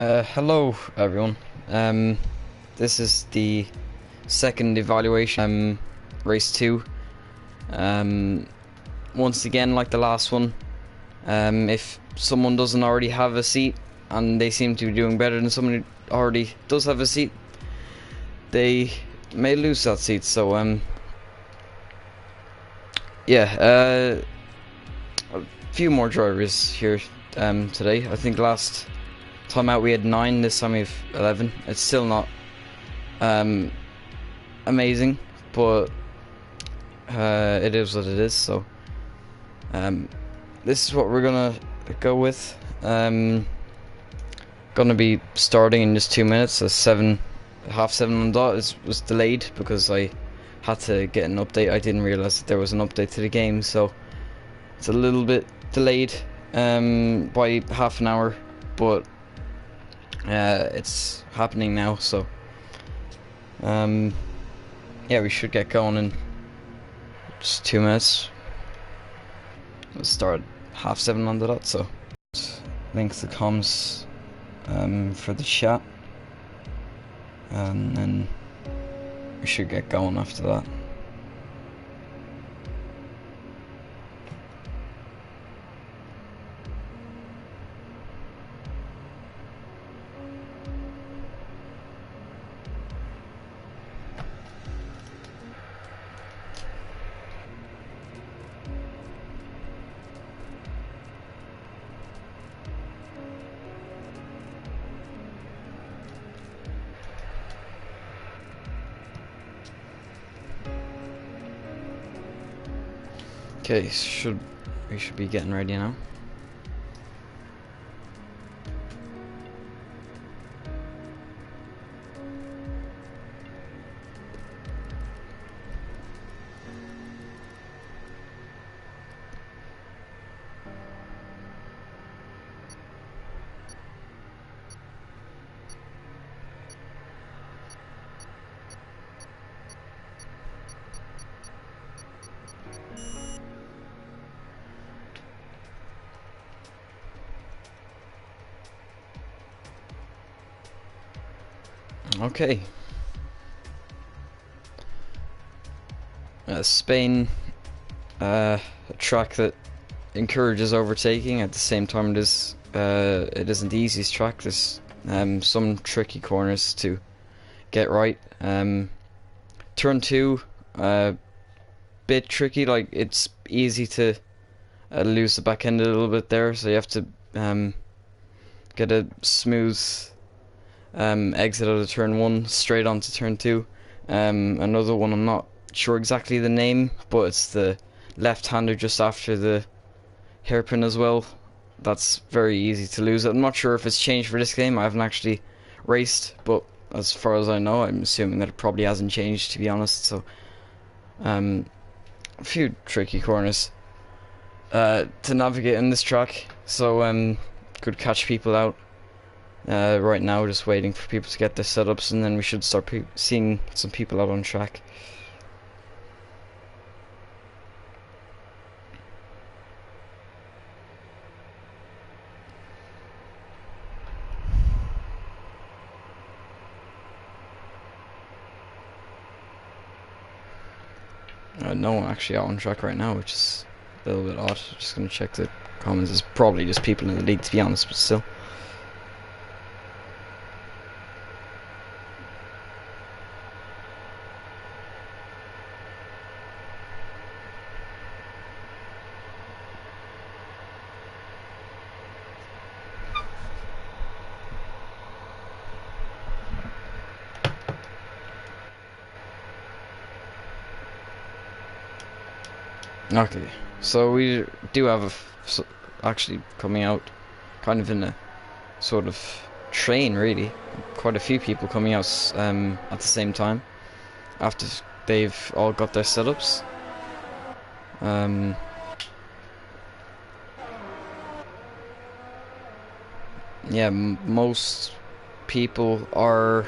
Hello everyone. This is the second evaluation, race 2. Once again, like the last one, if someone doesn't already have a seat and they seem to be doing better than someone who already does have a seat, they may lose that seat. So, yeah, a few more drivers here today. I think last time out we had 9, this time we have 11. It's still not amazing, but it is what it is. So this is what we're gonna go with. Gonna be starting in just 2 minutes. So half 7 on the dot was delayed because I had to get an update. I didn't realize that there was an update to the game, so it's a little bit delayed by half an hour, but it's happening now. So yeah, we should get going in just 2 minutes. We'll start half 7 on the dot. So link the comms for the chat, and then we should get going after that. Okay, we should be getting ready now. Okay. Spain, a track that encourages overtaking. At the same time, it isn't the easiest track. There's some tricky corners to get right. Turn 2, bit tricky. Like, it's easy to lose the back end a little bit there, so you have to get a smooth exit out of turn 1 straight onto turn 2. Another one, I'm not sure exactly the name, but it's the left-hander just after the hairpin as well. That's very easy to lose. I'm not sure if it's changed for this game. I haven't actually raced, but as far as I know, I'm assuming that it probably hasn't changed, to be honest. So a few tricky corners to navigate in this track, so could catch people out. Right now, just waiting for people to get their setups, and then we should start seeing some people out on track. No one actually out on track right now, which is a little bit odd. Just gonna check the comments. It's probably just people in the league, to be honest, but still. Okay, so we do have actually coming out kind of in a sort of train, really. Quite a few people coming out at the same time after they've all got their setups. Yeah, most people are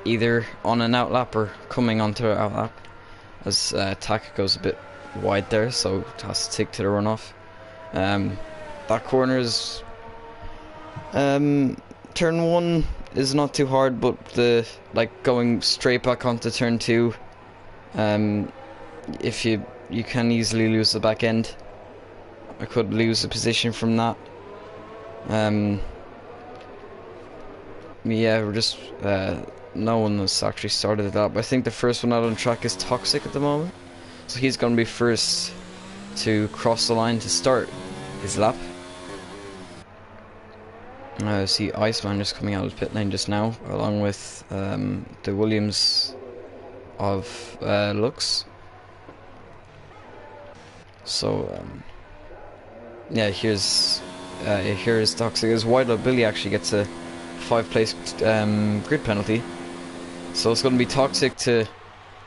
either on an outlap or coming onto an outlap, as Taka goes a bit wide there, so it has to take to the runoff. That corner is turn 1 is not too hard, but the going straight back onto turn 2, if you can easily lose the back end. I could lose the position from that. Yeah, we're just no one has actually started that, but I think the first one out on track is Toxic at the moment, so he's gonna be first to cross the line to start his lap. I see Iceman just coming out of pit lane just now, along with the Williams of Lux. So yeah, here's Toxic. As White Out Billy actually gets a 5-place grid penalty, so it's going to be Toxic to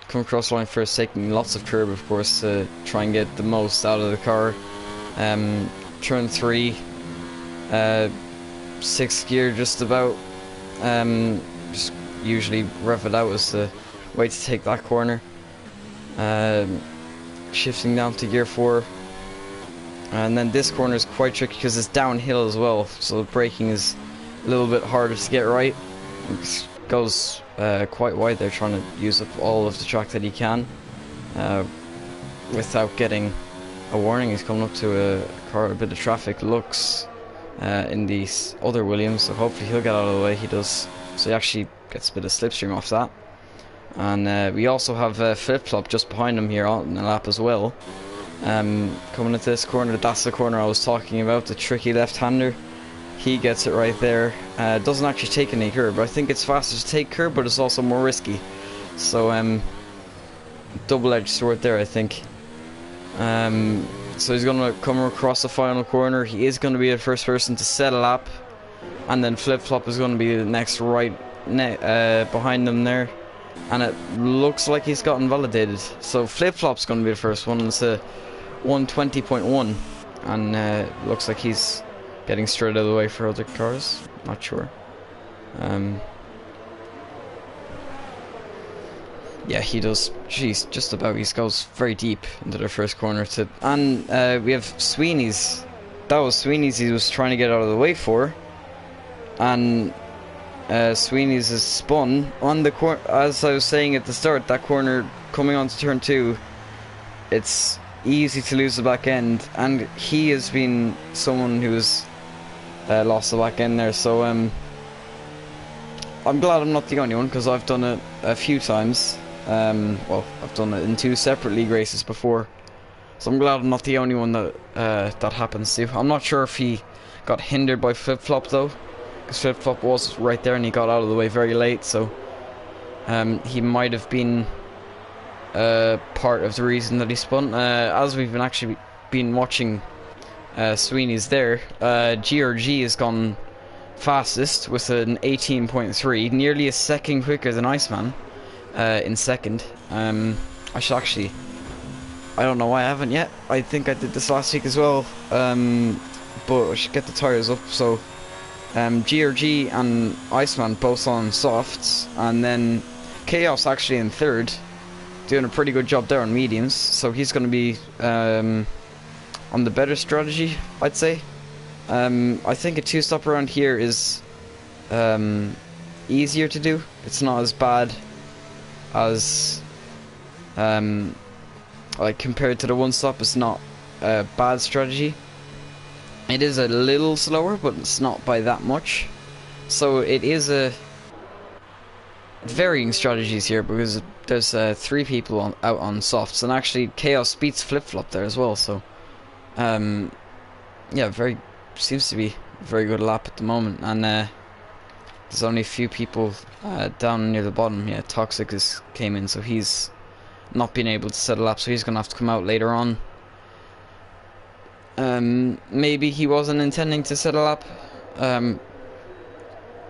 come across the line first, taking lots of curb, of course, to try and get the most out of the car. Turn 3, 6th gear just about. Just usually rev it out as the way to take that corner. Shifting down to gear 4. And then this corner is quite tricky because it's downhill as well, so the braking is a little bit harder to get right. It goes quite wide there, trying to use up all of the track that he can without getting a warning. He's coming up to a bit of traffic. Looks in these other Williams, so hopefully he'll get out of the way. He does, so he actually gets a bit of slipstream off that. And we also have Flip Flop just behind him here on the lap as well. Coming into this corner, that's the corner I was talking about, the tricky left-hander. He gets it right there. Doesn't actually take any curb. I think it's faster to take curb, but it's also more risky. So double-edged sword there, I think. So he's going to come across the final corner. He is going to be the first person to set a lap, and then Flip Flop is going to be the next behind them there. And it looks like he's gotten validated. So Flip Flop's going to be the first one. It's a 120.1, and looks like he's getting straight out of the way for other cars. Not sure. Yeah, he does. Jeez, just about. He goes very deep into the first corner. And we have Sweeney's. That was Sweeney's he was trying to get out of the way for. And Sweeney's is spun on the corner. As I was saying at the start, that corner coming onto turn 2, it's easy to lose the back end, and he has been someone who's lost the back end there. So I'm glad I'm not the only one, because I've done it a few times. Well, I've done it in 2 separate league races before, so I'm glad I'm not the only one that that happens to. I'm not sure if he got hindered by Flip Flop though, because Flip Flop was right there and he got out of the way very late, so he might have been part of the reason that he spun. As we've actually been watching Sweeney's there, GRG has gone fastest with an 18.3, nearly a second quicker than Iceman in second. I should actually, I don't know why I haven't yet. I think I did this last week as well, but I should get the tyres up. So GRG and Iceman both on softs, and then Chaos actually in third, doing a pretty good job there on mediums, so he's going to be on the better strategy, I'd say. I think a 2-stop around here is easier to do. It's not as bad as like compared to the 1-stop. It's not a bad strategy. It is a little slower, but it's not by that much. So it is a varying strategies here, because there's 3 people out on softs, and actually Chaos beats Flip Flop there as well. So yeah, seems to be a very good lap at the moment, and there's only a few people down near the bottom. Yeah, Toxic came in, so he's not been able to set a lap, so he's gonna have to come out later on. Maybe he wasn't intending to set a lap.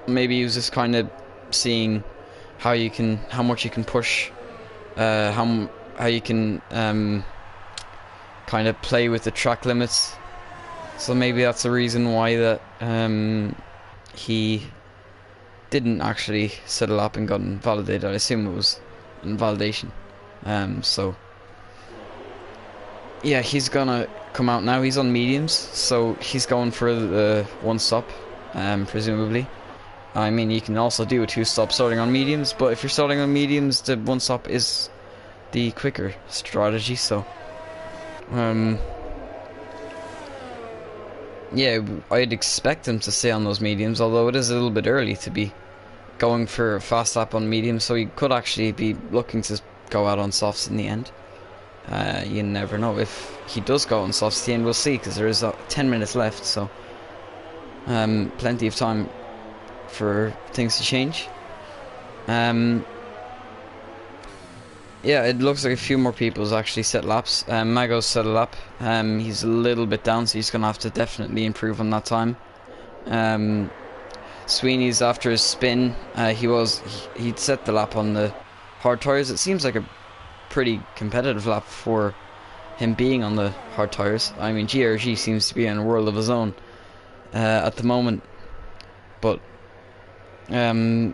Maybe he was just kind of seeing how much you can push, how you can kind of play with the track limits. So maybe that's the reason why that he didn't actually set a lap and got invalidated. I assume it was invalidation. So yeah, he's gonna come out now. He's on mediums, so he's going for the 1-stop, presumably. I mean, you can also do a 2-stop starting on mediums, but if you're starting on mediums, the 1-stop is the quicker strategy. So, yeah, I'd expect him to stay on those mediums, although it is a little bit early to be going for a fast lap on mediums, so he could actually be looking to go out on softs in the end. You never know. If he does go on softs at the end, we'll see, because there is 10 minutes left, so plenty of time for things to change. Yeah, it looks like a few more people's actually set laps. Mago's set a lap. He's a little bit down, so he's going to have to definitely improve on that time. Sweeney's after his spin. He'd set the lap on the hard tires. It seems like a pretty competitive lap for him being on the hard tires. I mean, GRG seems to be in a world of his own at the moment. But yeah,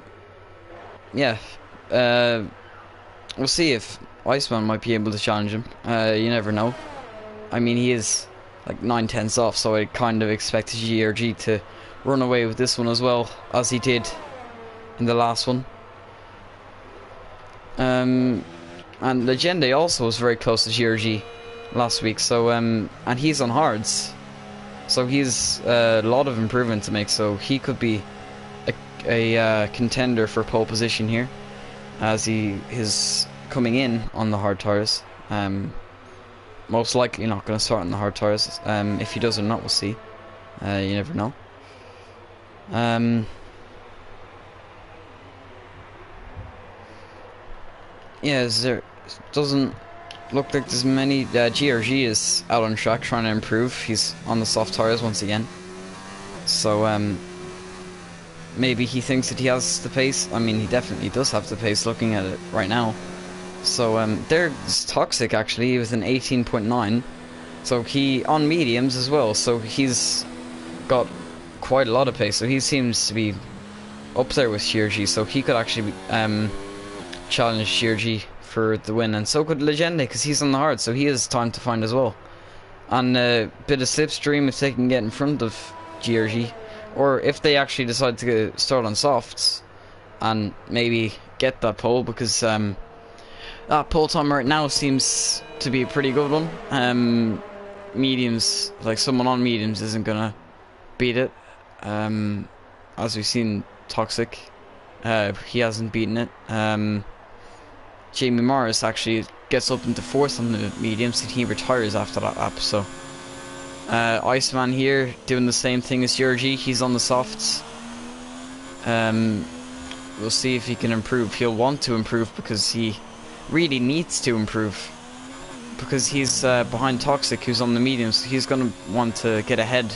we'll see if Iceman might be able to challenge him. You never know. I mean, he is like 9/10 off, so I kind of expect GRG to run away with this one as well, as he did in the last one. And Legende also was very close to GRG last week, so and he's on hards, so he's a lot of improvement to make, so he could be a contender for pole position here, as he is coming in on the hard tires. Most likely not going to start on the hard tires. If he does or not, we'll see. You never know. Yeah, there doesn't look like there's many. GRG is out on track trying to improve. He's on the soft tires once again, so maybe he thinks that he has the pace. I mean, he definitely does have the pace looking at it right now. So there's Toxic actually with an 18.9, so he on mediums as well, so he's got quite a lot of pace, so he seems to be up there with GRG, so he could actually challenge GRG for the win, and so could Legende, because he's on the hard, so he has time to find as well. And a bit of slipstream if they can get in front of GRG, or if they actually decide to start on softs and maybe get that pole, because that pole time right now seems to be a pretty good one. Mediums, like someone on mediums isn't gonna beat it. As we've seen Toxic, he hasn't beaten it. Jamie Morris actually gets up into 4th on the mediums and he retires after that lap, so Iceman here doing the same thing as GRG, he's on the softs. We'll see if he can improve. He'll want to improve because he really needs to improve, because he's behind Toxic, who's on the mediums, so he's going to want to get ahead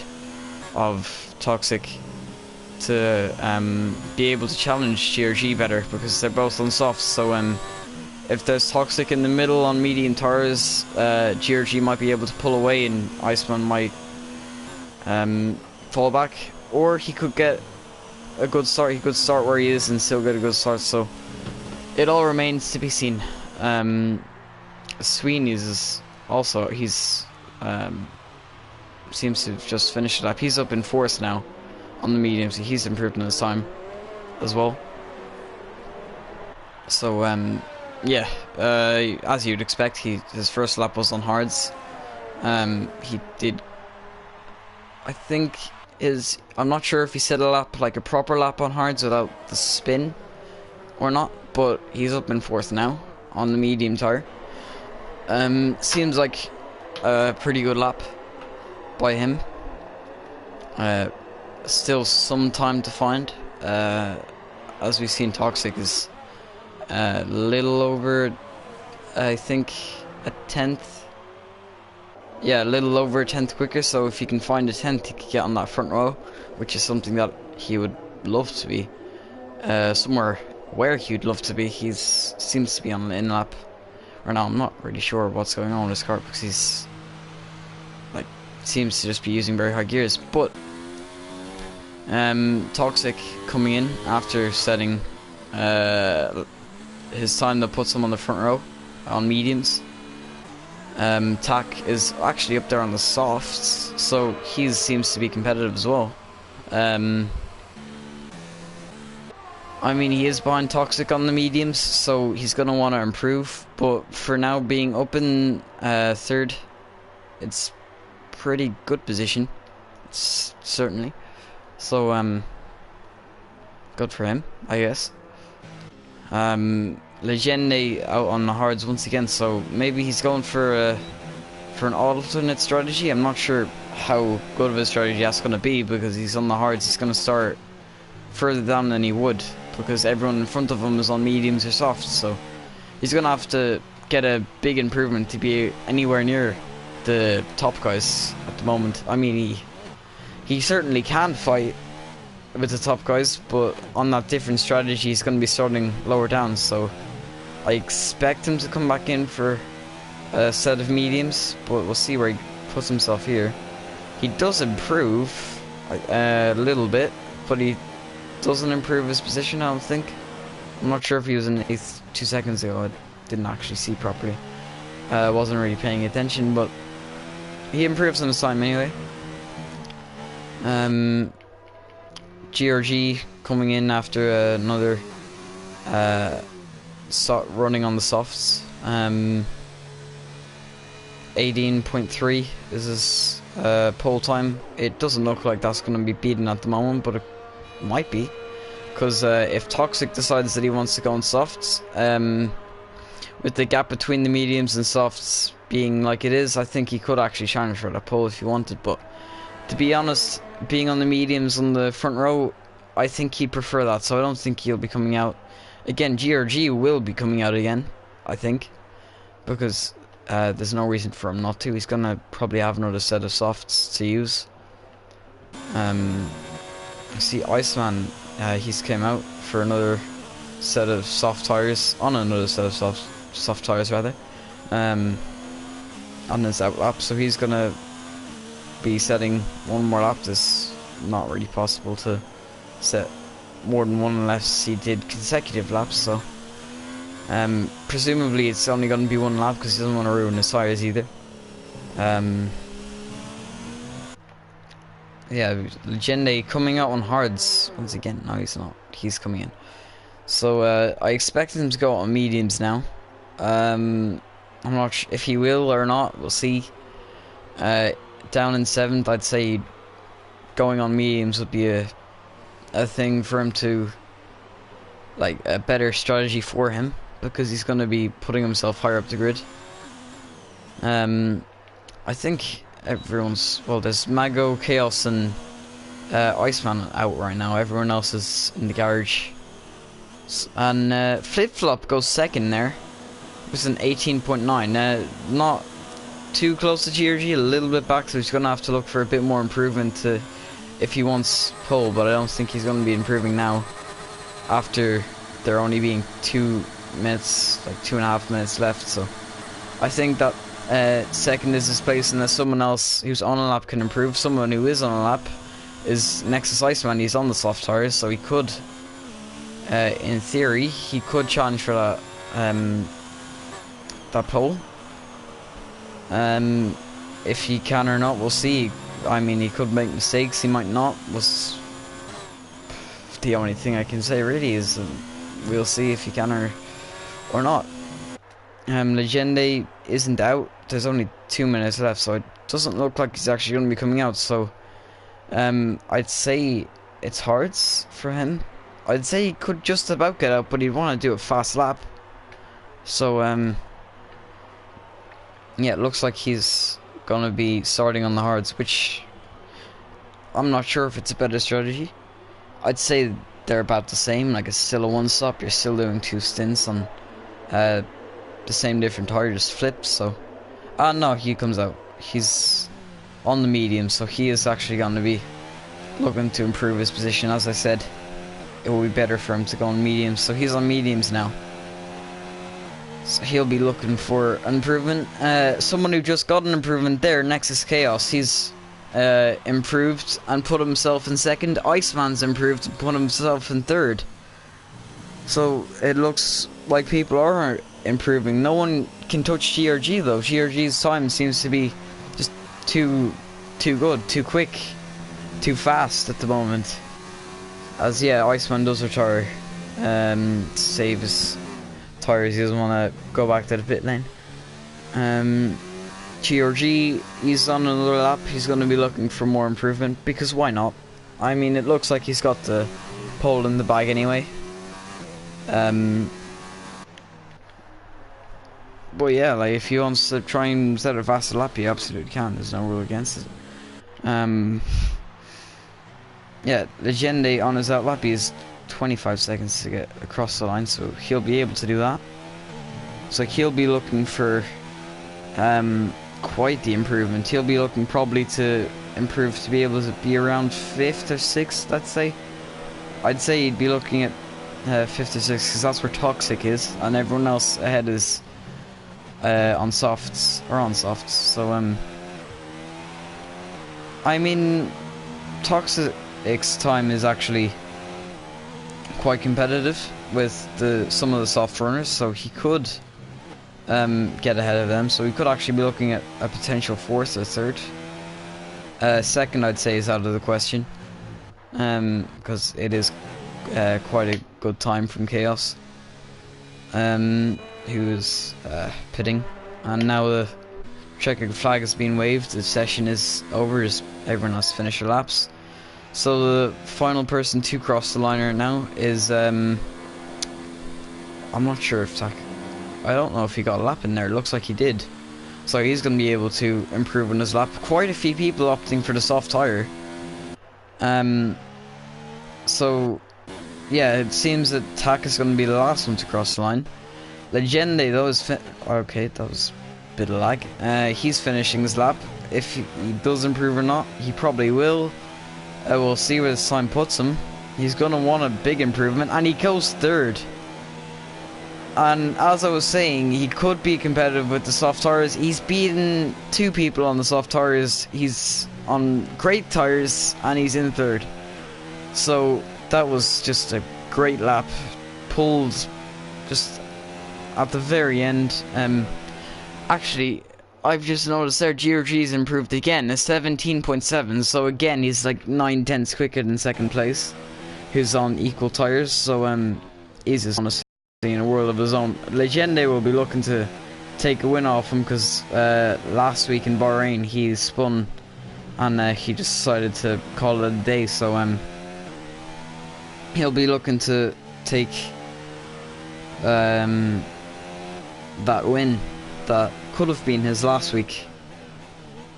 of Toxic to be able to challenge GRG better, because they're both on softs. So if there's Toxic in the middle on medium tires, GRG might be able to pull away and Iceman might fall back, or he could get a good start. He could start where he is and still get a good start, so it all remains to be seen. Sweeney's is also, he's seems to have just finished it up. He's up in 4th now on the mediums, so he's improved in his time as well. So yeah, as you'd expect, his first lap was on hards. He did, I think, I'm not sure if he set a lap, like a proper lap on hards without the spin or not, but he's up in 4th now on the medium tire. Seems like a pretty good lap by him. Still some time to find. As we've seen, Toxic is a little over, I think, a 10th. Yeah, a little over a 10th quicker, so if he can find a 10th, he could get on that front row, which is something that he would love to be. Somewhere where he'd love to be. He seems to be on the in-lap. Or now, I'm not really sure what's going on with his car, because he's, like, seems to just be using very high gears. But Toxic coming in after setting his time that puts him on the front row on mediums. Tack is actually up there on the softs, so he seems to be competitive as well. I mean, he is behind Toxic on the mediums, so he's going to want to improve. But for now, being up in third, it's pretty good position. It's certainly. So, good for him, I guess. Legende out on the hards once again, so maybe he's going for an alternate strategy. I'm not sure how good of a strategy that's going to be, because he's on the hards. He's going to start further down than he would, because everyone in front of him is on mediums or softs, so he's going to have to get a big improvement to be anywhere near the top guys at the moment. I mean, he certainly can fight with the top guys, but on that different strategy he's going to be starting lower down, so I expect him to come back in for a set of mediums, but we'll see where he puts himself here. He does improve a little bit, but he doesn't improve his position, I don't think. I'm not sure if he was in 8th 2 seconds ago. I didn't actually see properly. Wasn't really paying attention, but he improves on his time anyway. GRG coming in after another running on the softs. 18.3 is his pole time. It doesn't look like that's going to be beaten at the moment, but it might be, because if Toxic decides that he wants to go on softs, with the gap between the mediums and softs being like it is, I think he could actually challenge for that pole if he wanted. But to be honest, being on the mediums on the front row, I think he'd prefer that, so I don't think he'll be coming out again. GRG will be coming out again, I think, because there's no reason for him not to. He's gonna probably have another set of softs to use. I see Iceman, he's came out for another set of soft tires, on another set of soft tires rather, on his out lap, so he's gonna be setting one more lap. It's not really possible to set more than one unless he did consecutive laps, so presumably it's only going to be one lap because he doesn't want to ruin his tires either. Yeah, Legende coming out on hards once again. No, he's not. He's coming in. So I expect him to go on mediums now. I'm not sure if he will or not. We'll see. Down in 7th, I'd say going on mediums would be a thing for him to, like, a better strategy for him, because he's going to be putting himself higher up the grid. I think everyone's, well, there's Mago, Chaos and Iceman out right now. Everyone else is in the garage. And Flip Flop goes second there. It was an 18.9. Not too close to GRG, a little bit back, so he's going to have to look for a bit more improvement to, if he wants pole, but I don't think he's going to be improving now after there only being 2 minutes, like 2.5 minutes left. So I think that second is his place, unless someone else who's on a lap can improve. Someone who is on a lap is Nexus Iceman. He's on the soft tires, so he could, in theory, he could challenge for that that pole. If he can or not, we'll see. I mean, he could make mistakes, he might not. Was the only thing I can say really is we'll see if he can or not. Legende isn't out. There's only 2 minutes left, so it doesn't look like he's actually going to be coming out. So I'd say it's hards for him. I'd say he could just about get out, but he'd want to do a fast lap. So yeah, it looks like he's gonna be starting on the hards, which I'm not sure if it's a better strategy. I'd say they're about the same. Like, it's still a one stop. You're still doing 2 stints on the same different tire, just flips. So no, he comes out. He's on the medium, so he is actually going to be looking to improve his position. As I said, it will be better for him to go on mediums, so he's on mediums now. So he'll be looking for improvement. Someone who just got an improvement there, Nexus Chaos. He's improved and put himself in second. Iceman's improved and put himself in third. So it looks like people are improving. No one can touch GRG though. GRG's time seems to be just too good, too quick, too fast at the moment. As yeah, Iceman does retire to save his tires. He doesn't want to go back to the pit lane. GRG, he's on another lap. He's going to be looking for more improvement, because why not? I mean, it looks like he's got the pole in the bag anyway. But yeah, like, if he wants to try and set a faster lap, he absolutely can. There's no rule against it. Yeah, Legende on his out lap, he has 25 seconds to get across the line, so he'll be able to do that. So he'll be looking for quite the improvement. He'll be looking probably to improve to be able to be around 5th or 6th, let's say. I'd say he'd be looking at 5th or 6th, because that's where Toxic is, and everyone else ahead is on softs. So I mean, Toxic's time is actually quite competitive with some of the soft runners, so he could get ahead of them. So he could actually be looking at a potential 4th or 3rd. 2nd, I'd say, is out of the question, because it is quite a good time from Chaos, who's pitting, and now the checkered flag has been waved. The session is over, as everyone has finished their laps. So the final person to cross the line right now is I'm not sure if I don't know if he got a lap in there. It looks like he did, so he's going to be able to improve on his lap. Quite a few people opting for the soft tire. So yeah, it seems that Tak is going to be the last one to cross the line. Legende, though, is okay, that was a bit of lag. He's finishing his lap. If he does improve or not, he probably will. We'll see where this time puts him. He's going to want a big improvement, and he goes 3rd. And as I was saying, he could be competitive with the soft tires. He's beaten 2 people on the soft tires. He's on great tires, and he's in 3rd. So that was just a great lap. Pulled just at the very end. Actually, I've just noticed there GRG's improved again, a 17.7, so again he's like 9/10 quicker than 2nd place, who's on equal tires. So he's just honestly in a world of his own. Legende will be looking to take a win off him, because last week in Bahrain he spun and he just decided to call it a day. So he'll be looking to take that win that could have been his last week,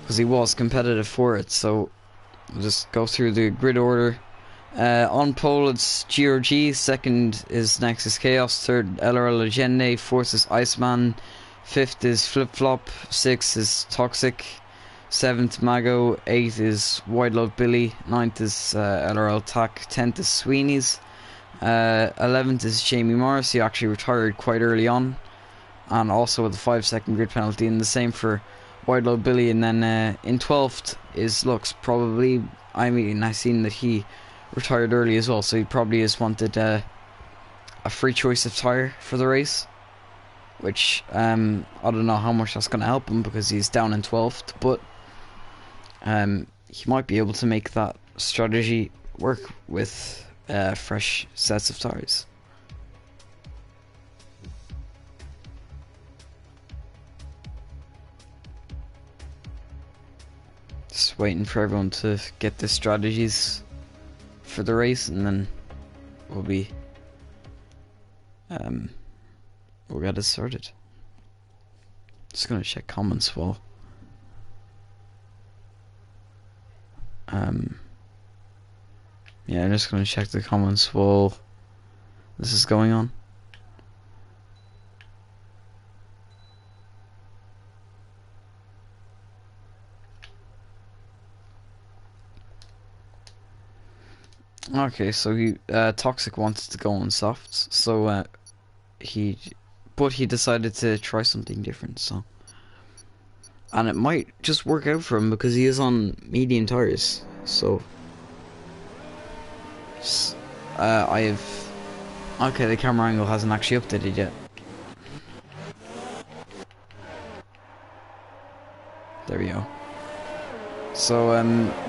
because he was competitive for it. So we'll just go through the grid order. On pole it's GRG, 2nd is Nexus Chaos, 3rd LRL Legende, 4th is Iceman, 5th is Flip Flop, 6th is Toxic, 7th Mago, 8th is Wide Love Billy, 9th is LRL Tak, 10th is Sweeney's, 11th is Jamie Morris. He actually retired quite early on, and also with a 5-second grid penalty, and the same for Wide Love Billy. And then in 12th is Lux. Probably, I mean, I seen that he retired early as well, so he probably just wanted a free choice of tire for the race, which I don't know how much that's going to help him, because he's down in 12th, but he might be able to make that strategy work with fresh sets of tires. Just waiting for everyone to get the strategies for the race, and then we'll get it started. Just gonna check comments while yeah, I'm just gonna check the comments while this is going on. Okay, so he Toxic wanted to go on softs, so he decided to try something different. So, and it might just work out for him, because he is on medium tires. So okay, the camera angle hasn't actually updated yet. There we go. So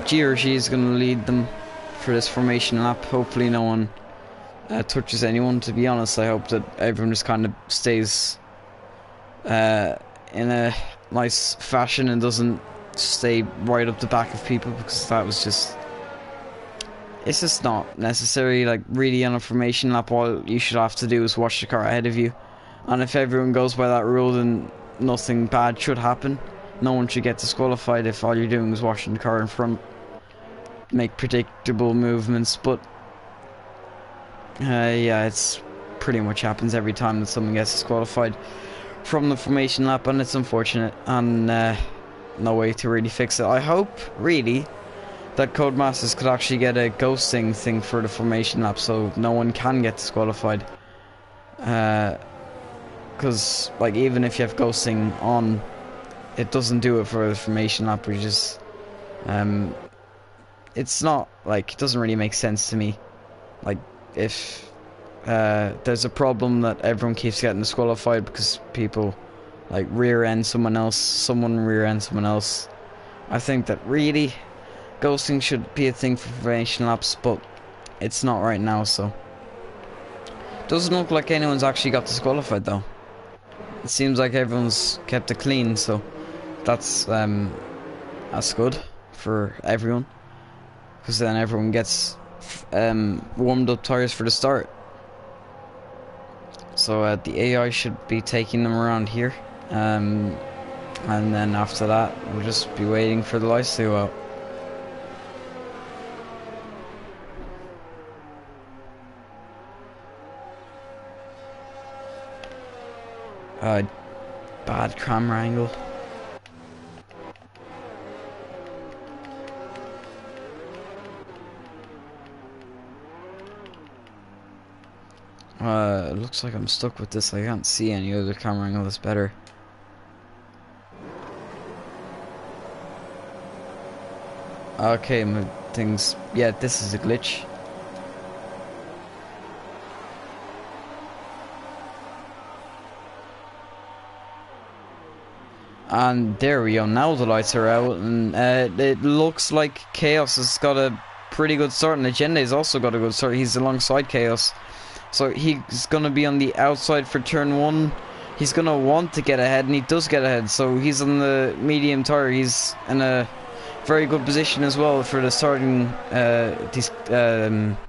GRG is going to lead them for this formation lap. Hopefully no one touches anyone, to be honest. I hope that everyone just kind of stays in a nice fashion and doesn't stay right up the back of people, because that was just... It's just not necessary. Like, really, on a formation lap, all you should have to do is watch the car ahead of you. And if everyone goes by that rule, then nothing bad should happen. No one should get disqualified if all you're doing is watching the car in front. Make predictable movements, but... yeah, it's pretty much happens every time that someone gets disqualified from the formation lap, and it's unfortunate, and no way to really fix it. I hope, really, that Codemasters could actually get a ghosting thing for the formation lap, so no one can get disqualified. Because, like, even if you have ghosting on, it doesn't do it for the formation lap, which is, it's not, like, it doesn't really make sense to me. Like, if there's a problem that everyone keeps getting disqualified because people, like, rear-end someone else, someone rear-end someone else, I think that really ghosting should be a thing for formation laps, but it's not right now, so. Doesn't look like anyone's actually got disqualified, though. It seems like everyone's kept it clean, so that's good for everyone, because then everyone gets warmed up tires for the start. So the AI should be taking them around here, and then after that we'll just be waiting for the lights to go out. Bad camera angle. It looks like I'm stuck with this. I can't see any other camera angle that's better. Okay, my things... Yeah, this is a glitch. And there we go, now the lights are out, and it looks like Chaos has got a pretty good start, and Legende's also got a good start. He's alongside Chaos. So he's going to be on the outside for turn 1. He's going to want to get ahead, and he does get ahead. So he's on the medium tire. He's in a very good position as well for the starting these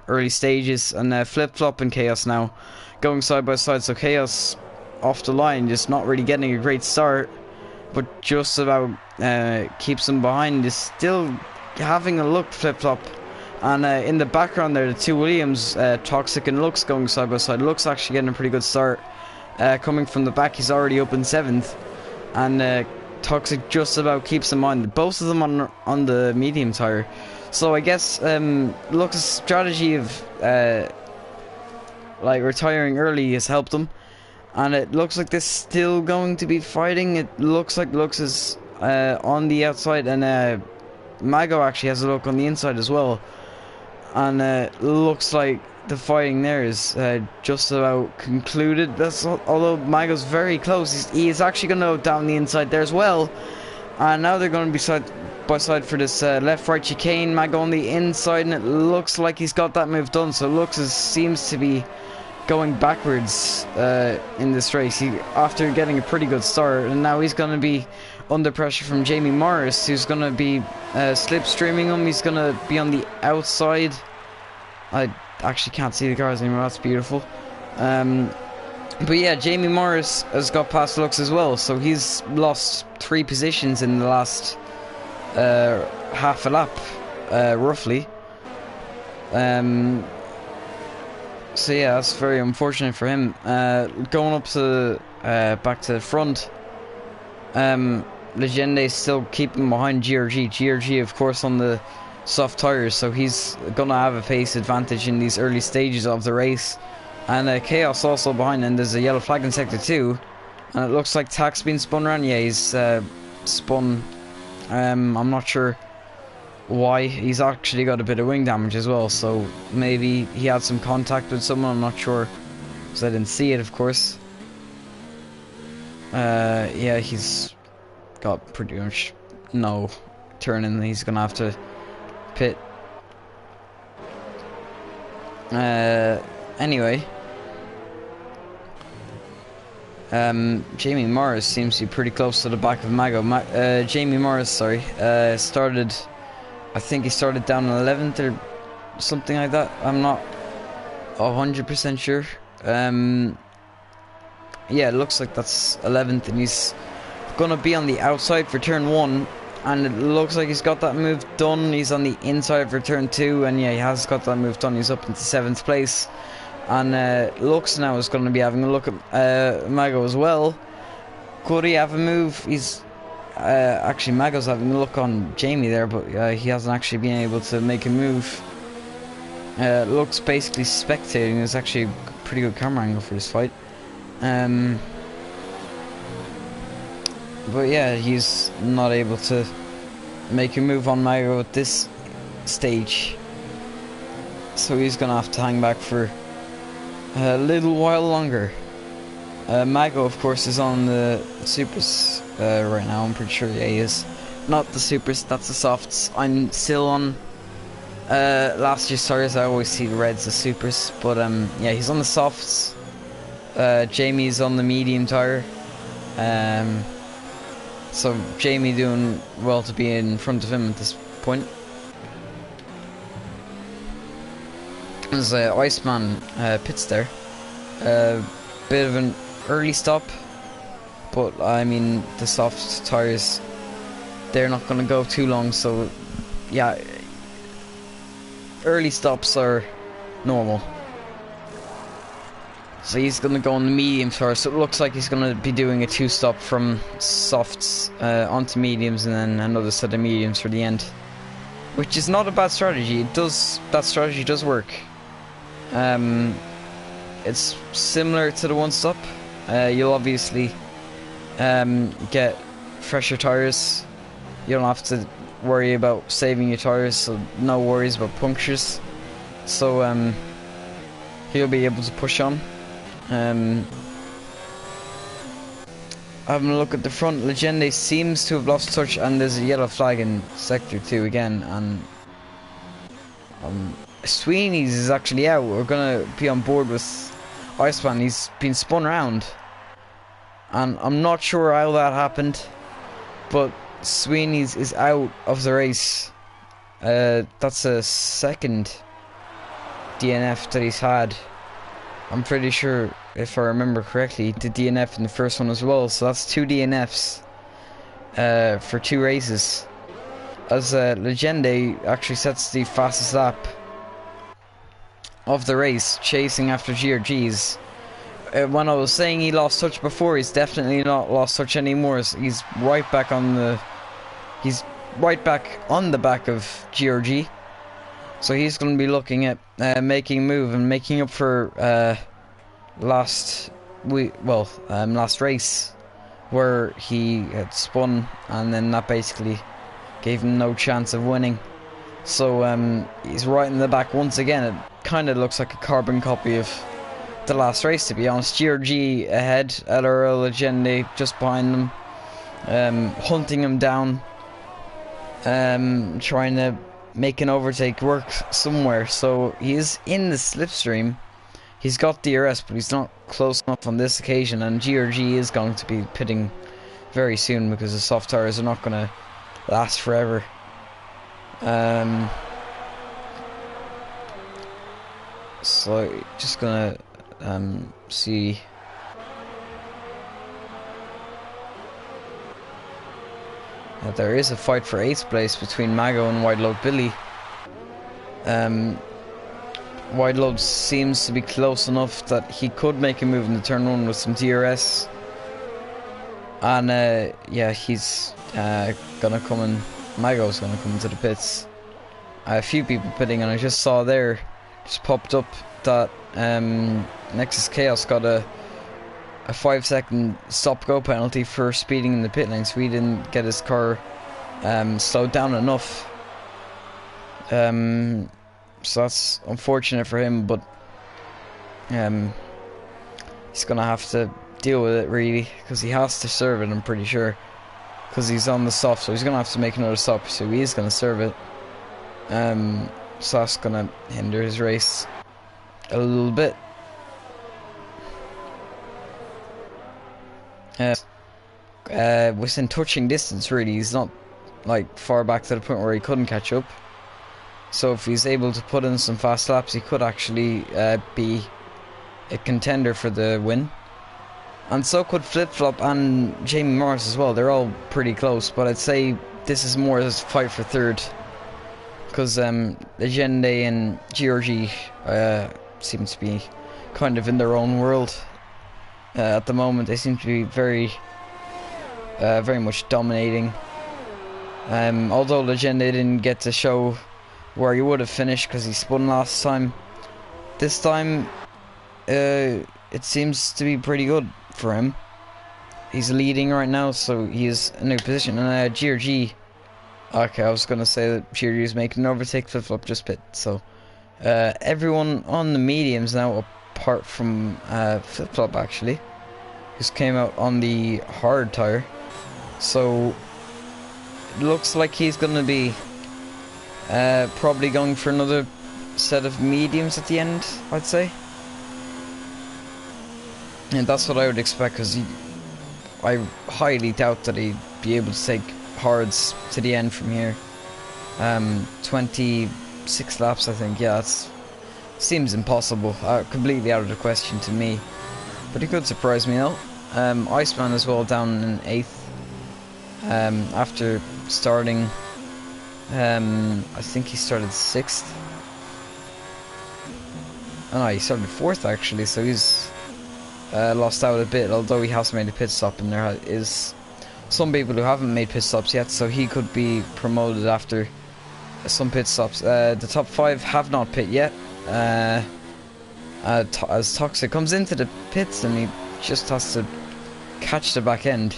early stages. And Flip-Flop and Chaos now going side by side. So Chaos off the line, just not really getting a great start, but just about keeps him behind. Is still having a look, Flip-Flop. And in the background there, the two Williams, Toxic and Lux, going side by side. Lux actually getting a pretty good start. Coming from the back, he's already up in 7th. And Toxic just about keeps him on. Both of them on the medium tire. So I guess Lux's strategy of like retiring early has helped him. And it looks like they're still going to be fighting. It looks like Lux is on the outside, and Mago actually has a look on the inside as well. And looks like the fighting there is just about concluded. That's although Mago's very close. He is actually going to go down the inside there as well. And now they're going to be side by side for this left-right chicane. Mago on the inside, and it looks like he's got that move done. So Lux seems to be going backwards in this race. After getting a pretty good start, and now he's going to be under pressure from Jamie Morris, who's going to be slipstreaming him. He's going to be on the outside. I actually can't see the cars anymore. That's beautiful. But yeah, Jamie Morris has got past Lux as well, so he's lost 3 positions in the last half a lap, roughly. So yeah, that's very unfortunate for him. Going up to back to the front, Legende is still keeping behind GRG. GRG, of course, on the soft tires, so he's gonna have a pace advantage in these early stages of the race. And Chaos also behind, and there's a yellow flag in sector 2, and it looks like Tack's been spun around. Yeah, he's spun. I'm not sure why. He's actually got a bit of wing damage as well, so maybe he had some contact with someone. I'm not sure, because I didn't see it, of course. Yeah, he's got pretty much no turning. He's gonna have to pit. Anyway, Jamie Morris seems to be pretty close to the back of Mago. Jamie Morris, sorry, started. I think he started down 11th or something like that. I'm not 100% sure. Yeah, it looks like that's 11th, and he's gonna be on the outside for turn 1, and it looks like he's got that move done. He's on the inside for turn 2, and yeah, he has got that move done. He's up into 7th place, and Lux now is going to be having a look at Mago as well. Could he have a move? He's actually, Mago's having a look on Jamie there, but he hasn't actually been able to make a move. Lux basically spectating. It's actually a pretty good camera angle for this fight. But yeah, he's not able to make a move on Mago at this stage, so he's gonna have to hang back for a little while longer. Mago, of course, is on the supers right now. I'm pretty sure, yeah, he is. Not the supers, that's the softs. I'm still on last year's tires. I always see the reds as supers, but yeah, he's on the softs. Jamie's on the medium tire. So Jamie doing well to be in front of him at this point. There's Iceman pits there. Bit of an early stop, but I mean the soft tires, they're not going to go too long, so yeah, early stops are normal. So he's going to go on the medium tire, so it looks like he's going to be doing a 2-stop from softs onto mediums, and then another set of mediums for the end, which is not a bad strategy. That strategy does work. It's similar to the 1-stop. You'll obviously get fresher tires. You don't have to worry about saving your tires, so no worries about punctures. So he'll be able to push on. Having a look at the front, Legende seems to have lost touch, and there's a yellow flag in sector 2 again, and Sweeney's is actually out. We're gonna be on board with Iceman. He's been spun around, and I'm not sure how that happened, but Sweeney's is out of the race. That's a second DNF that he's had. I'm pretty sure, if I remember correctly, he did DNF in the first one as well, so that's 2 DNFs for 2 races. As Legende actually sets the fastest lap of the race, chasing after GRGs. When I was saying he lost touch before, he's definitely not lost touch anymore. He's right back on the back of GRG. So he's going to be looking at making a move and making up for last race, where he had spun, and then that basically gave him no chance of winning. So he's right in the back once again. It kind of looks like a carbon copy of the last race, to be honest. GRG ahead, LRL Legende just behind them, hunting him down, trying to make an overtake work somewhere. So he is in the slipstream. He's got DRS, but he's not close enough on this occasion, and GRG is going to be pitting very soon because the soft tires are not going to last forever. So just gonna see. There is a fight for 8th place between Mago and Wide Load Billy. Wide Load seems to be close enough that he could make a move in the turn 1 with some DRS. And yeah, he's gonna come in. Mago's gonna come into the pits. A few people pitting, and I just saw there, just popped up that Nexus Chaos got a 5-second stop-go penalty for speeding in the pit lane, so he didn't get his car slowed down enough. So that's unfortunate for him, but he's gonna have to deal with it, really, because he has to serve it, I'm pretty sure, because he's on the soft, so he's gonna have to make another stop, so he is gonna serve it. So that's gonna hinder his race a little bit. Uh, within touching distance, really. He's not like far back to the point where he couldn't catch up. So if he's able to put in some fast laps, he could actually be a contender for the win. And so could Flip Flop and Jamie Morris as well. They're all pretty close, but I'd say this is more a fight for third. Because Legende and Georgie seem to be kind of in their own world at the moment. They seem to be very much dominating. Although Legende didn't get to show where he would have finished because he spun last time, this time it seems to be pretty good for him. He's leading right now, so he's in a good position. And GRG, okay, I was going to say that GRG is making an overtake. Flip Flop just pit. So everyone on the mediums now, apart from Flip Flop actually, who's came out on the hard tire. So it looks like he's going to be probably going for another set of mediums at the end, I'd say. And that's what I would expect, because I highly doubt that he'd be able to take hards to the end from here. 26 laps, I think. Yeah, that seems impossible. Completely out of the question to me. But he could surprise me though. Iceman as well down in 8th. After starting, I think he started 6th. Oh no, he started 4th actually, so he's lost out a bit, although he has made a pit stop, and there is some people who haven't made pit stops yet, so he could be promoted after some pit stops. The top 5 have not pit yet, as Toxic comes into the pits and he just has to catch the back end.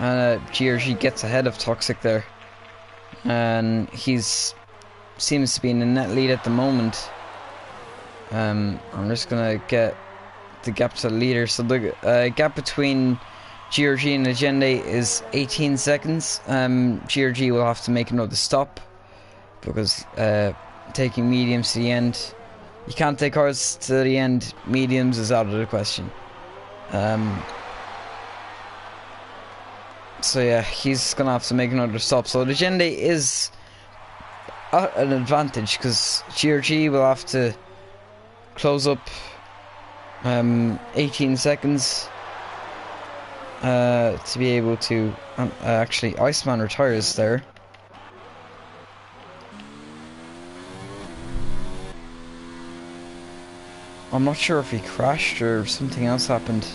And GRG gets ahead of Toxic there, and seems to be in the net lead at the moment. I'm just gonna get the gap to the leader. So the gap between GRG and Legende is 18 seconds. GRG will have to make another stop, because taking mediums to the end, you can't take hards to the end. Mediums is out of the question. So yeah, he's gonna have to make another stop. So Legende is at an advantage, because GRG will have to close up 18 seconds to be able to actually Iceman retires there. I'm not sure if he crashed or something else happened.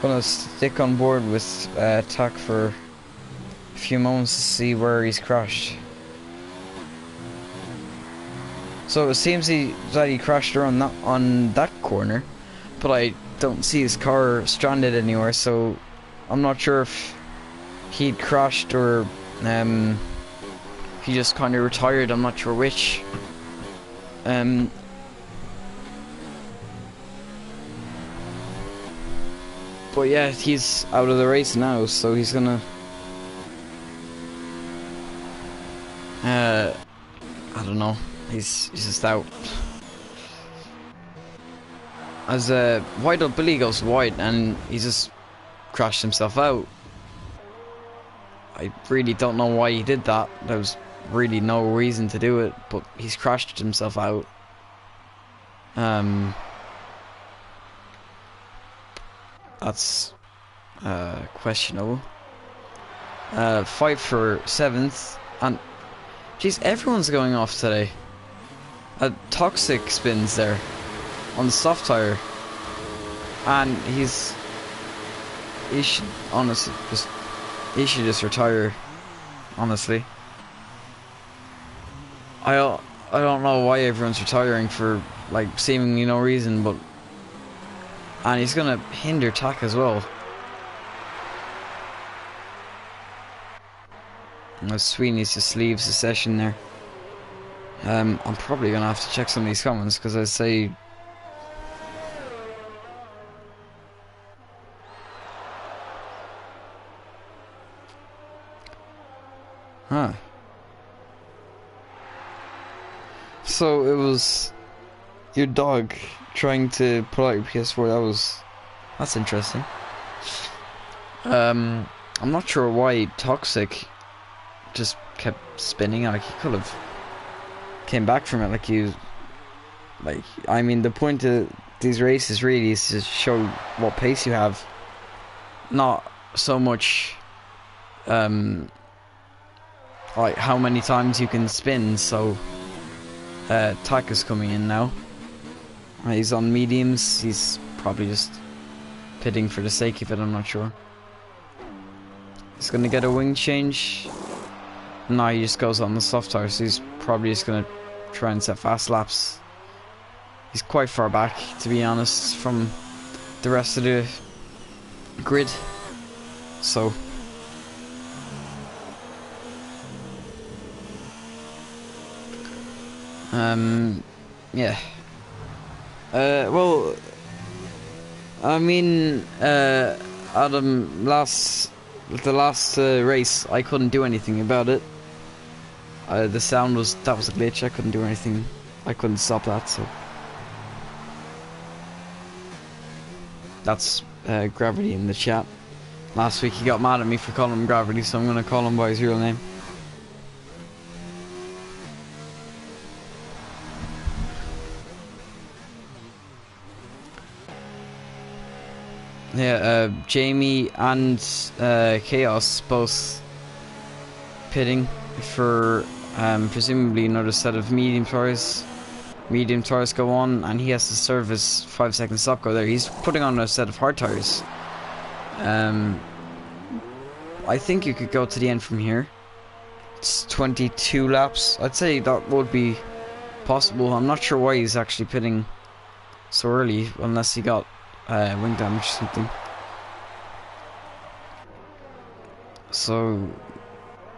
Gonna stick on board with TAC for a few moments to see where he's crashed. So it seems that he crashed around on that corner, but I don't see his car stranded anywhere, so I'm not sure if he'd crashed or he just kind of retired. I'm not sure which. But yeah, he's out of the race now, so he's gonna I don't know, he's just out. As wide up Billy goes wide and he just crashed himself out. I really don't know why he did that. There was really no reason to do it, but he's crashed himself out. That's questionable. Fight for 7th, and geez, everyone's going off today. Toxic spins there on the soft tire, and he should honestly just retire. Honestly, I don't know why everyone's retiring for like seemingly no reason, but. And he's gonna hinder TAC as well. Sweeney's just leaves the session there. I'm probably gonna have to check some of these comments, because I say huh. So it was your dog trying to pull out your PS4. That's interesting. I'm not sure why Toxic just kept spinning. Like, he could have came back from it. I mean, the point of these races really is to show what pace you have, not so much like how many times you can spin. So Tak is coming in now. He's on mediums. He's probably just pitting for the sake of it, I'm not sure. He's gonna get a wing change. No, he just goes on the soft tire, so he's probably just gonna try and set fast laps. He's quite far back, to be honest, from the rest of the grid. So yeah. Well, I mean, Adam, the last race, I couldn't do anything about it. The sound was a glitch. I couldn't do anything. I couldn't stop that. So that's Gravity in the chat. Last week he got mad at me for calling him Gravity, so I'm gonna call him by his real name. Yeah, Jamie and Chaos both pitting for presumably another set of medium tires. Medium tires go on, and he has to serve his 5-second stop go there. He's putting on a set of hard tires. I think you could go to the end from here. It's 22 laps. I'd say that would be possible. I'm not sure why he's actually pitting so early, unless he got wing damage or something. So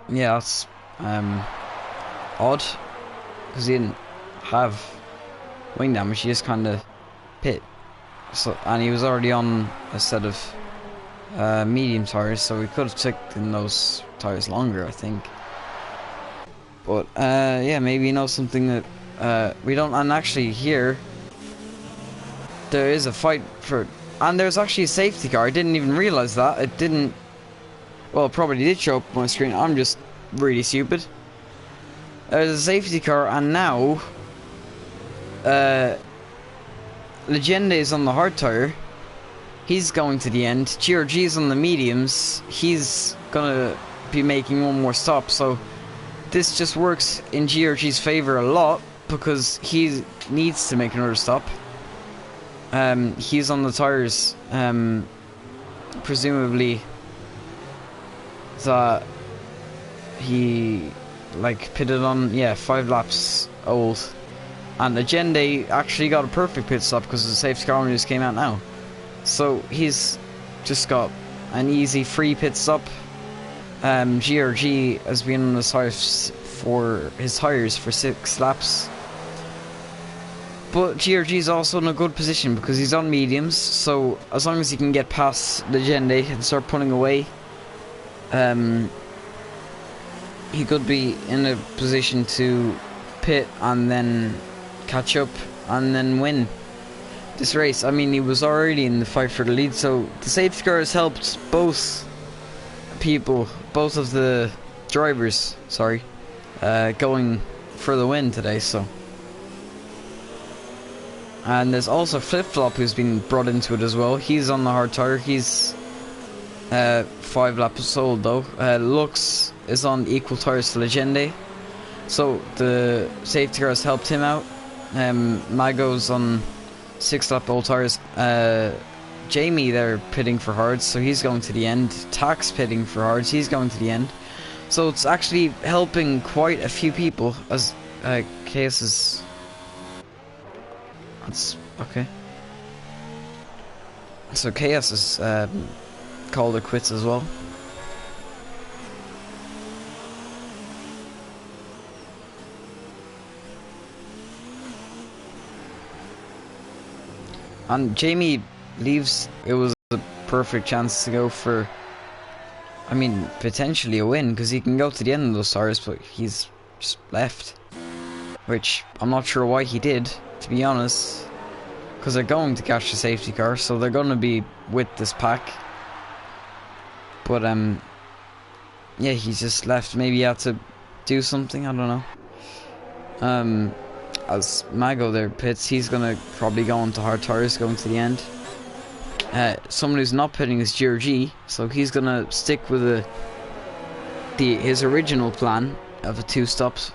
yeah, that's odd, because he didn't have wing damage. He just kind of pit. So, and he was already on a set of medium tires, so we could have taken those tires longer, I think. But yeah, maybe he knows something that we don't. And actually here there is a fight for, and there's actually a safety car. I didn't even realize that. It didn't, well, it probably did show up on my screen. I'm just really stupid. There's a safety car, and now Legenda is on the hard tire. He's going to the end. GRG's on the mediums. He's gonna be making one more stop. So this just works in GRG's favor a lot, because he needs to make another stop. He's on the tires, presumably that he pitted on, yeah, 5 laps old. And Legende actually got a perfect pit stop because the safety car only just came out now. So he's just got an easy free pit stop. GRG has been on his tires for 6 laps. But GRG is also in a good position because he's on mediums, so as long as he can get past Legende and start pulling away, he could be in a position to pit and then catch up and then win this race. I mean, he was already in the fight for the lead, so the safety car has helped both of the drivers, going for the win today. So, and there's also Flip Flop who's been brought into it as well. He's on the hard tire. He's 5 laps old though. Lux is on equal tires to Legende, so the safety car has helped him out. Mago's on 6 lap old tires. Jamie, they're pitting for hards, so he's going to the end. Tax pitting for hards, he's going to the end. So it's actually helping quite a few people, as Chaos is... That's okay. So Chaos is called it quits as well. And Jamie leaves. It was a perfect chance to go for, I mean, potentially a win, because he can go to the end of those tires, but he's just left. which I'm not sure why he did, to be honest, because they're going to catch the safety car, so they're going to be with this pack. But yeah, he's just left. Maybe he had to do something, I don't know. As Mago there pits, he's gonna probably go into hard tires going to the end. Someone who's not pitting is GRG, so he's gonna stick with his original plan of a 2 stops,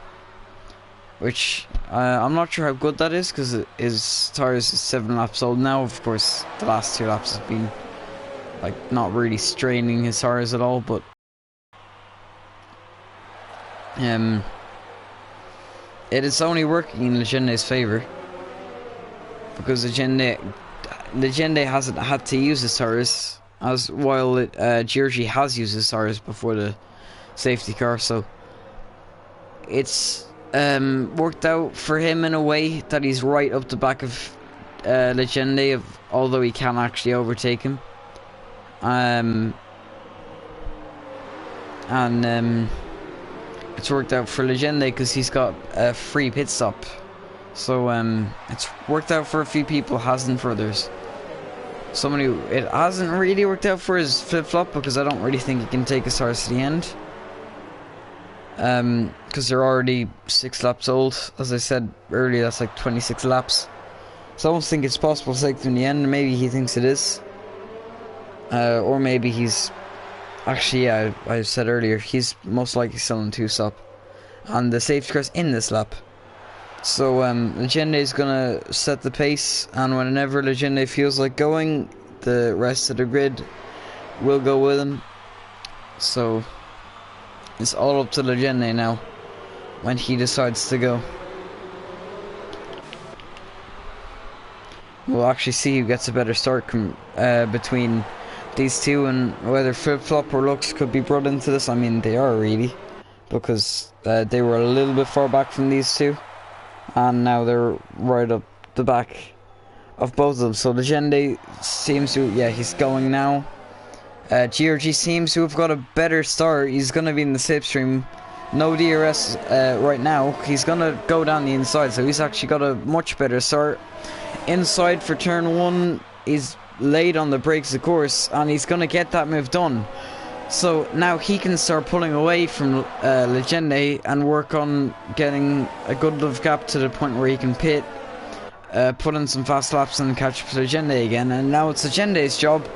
which I'm not sure how good that is, because his tires is 7 laps old now. Of course, the last 2 laps have been like not really straining his tires at all, but it is only working in Legende's favour, because Legende hasn't had to use his tires, as while GRG has used his tires before the safety car, so it's worked out for him in a way that he's right up the back of Legende, although he can't actually overtake him. It's worked out for Legende because he's got a free pit stop. So it's worked out for a few people, hasn't for others. Someone who it hasn't really worked out for is Flip Flop, because I don't really think he can take his tires to the end. Because they're already 6 laps old. As I said earlier, that's like 26 laps. So I don't think it's possible to take them in the end. Maybe he thinks it is. Or maybe he's... Actually, yeah, I said earlier, he's most likely still in 2 stop. And the safety car's in this lap. So Legende is going to set the pace, and whenever Legende feels like going, the rest of the grid will go with him. So it's all up to Legende now when he decides to go. We'll actually see who gets a better start between these two, and whether Flip Flop or Lux could be brought into this. I mean, they are really, because they were a little bit far back from these two, and now they're right up the back of both of them. So Legende seems to, yeah, he's going now. GRG seems to have got a better start. He's going to be in the slipstream. No DRS right now. He's going to go down the inside, so he's actually got a much better start. Inside for turn 1, he's laid on the brakes, of course, and he's going to get that move done. So now he can start pulling away from Legende and work on getting a good enough gap to the point where he can pit, put in some fast laps and catch up to Legende again. And now it's Legende's job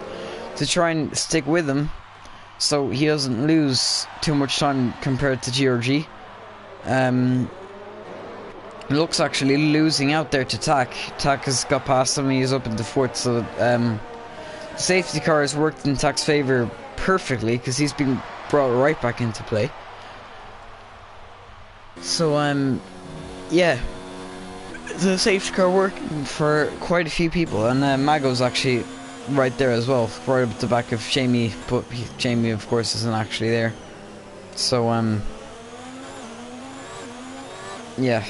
to try and stick with him so he doesn't lose too much time compared to GRG. Looks actually losing out there to Tack. Tack has got past him, he's up into 4th, so the safety car has worked in Tack's favour perfectly, because he's been brought right back into play. So yeah, the safety car working for quite a few people, and Mago's actually right there as well, right up at the back of Jamie, but Jamie of course isn't actually there. So yeah,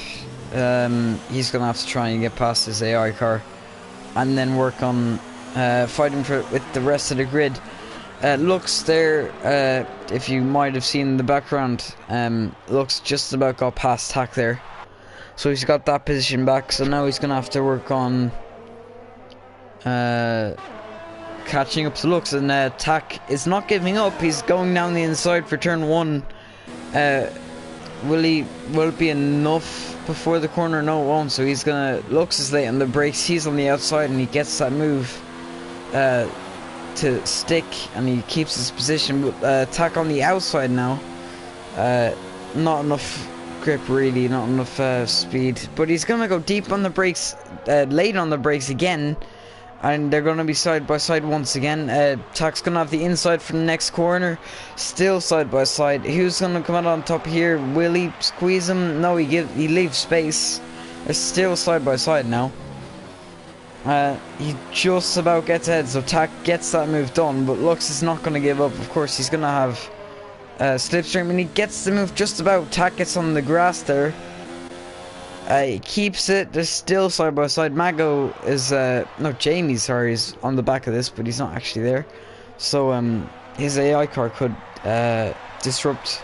he's gonna have to try and get past his AI car, and then work on fighting with the rest of the grid. Lux there, if you might have seen in the background, Lux just about got past Tack there, so he's got that position back. So now he's gonna have to work on catching up to Lux, and Tack is not giving up. He's going down the inside for turn 1. Will it be enough before the corner? No, it won't. So he's gonna, Lux is late on the brakes, he's on the outside, and he gets that move to stick, and he keeps his position. But Tack on the outside now, not enough grip really, not enough speed, but he's gonna go deep on the brakes, late on the brakes again, and they're gonna be side by side once again. Tack's gonna have the inside for the next corner, still side by side. Who's gonna come out on top here? Will he squeeze him? No, he leaves space. They're still side by side now. He just about gets ahead, so Tack gets that move done, but Lux is not going to give up. Of course, he's going to have slipstream, and he gets the move just about. Tack gets on the grass there. He keeps it. They're still side by side. Mago is, no, Jamie, sorry, is on the back of this, but he's not actually there. So, his AI car could disrupt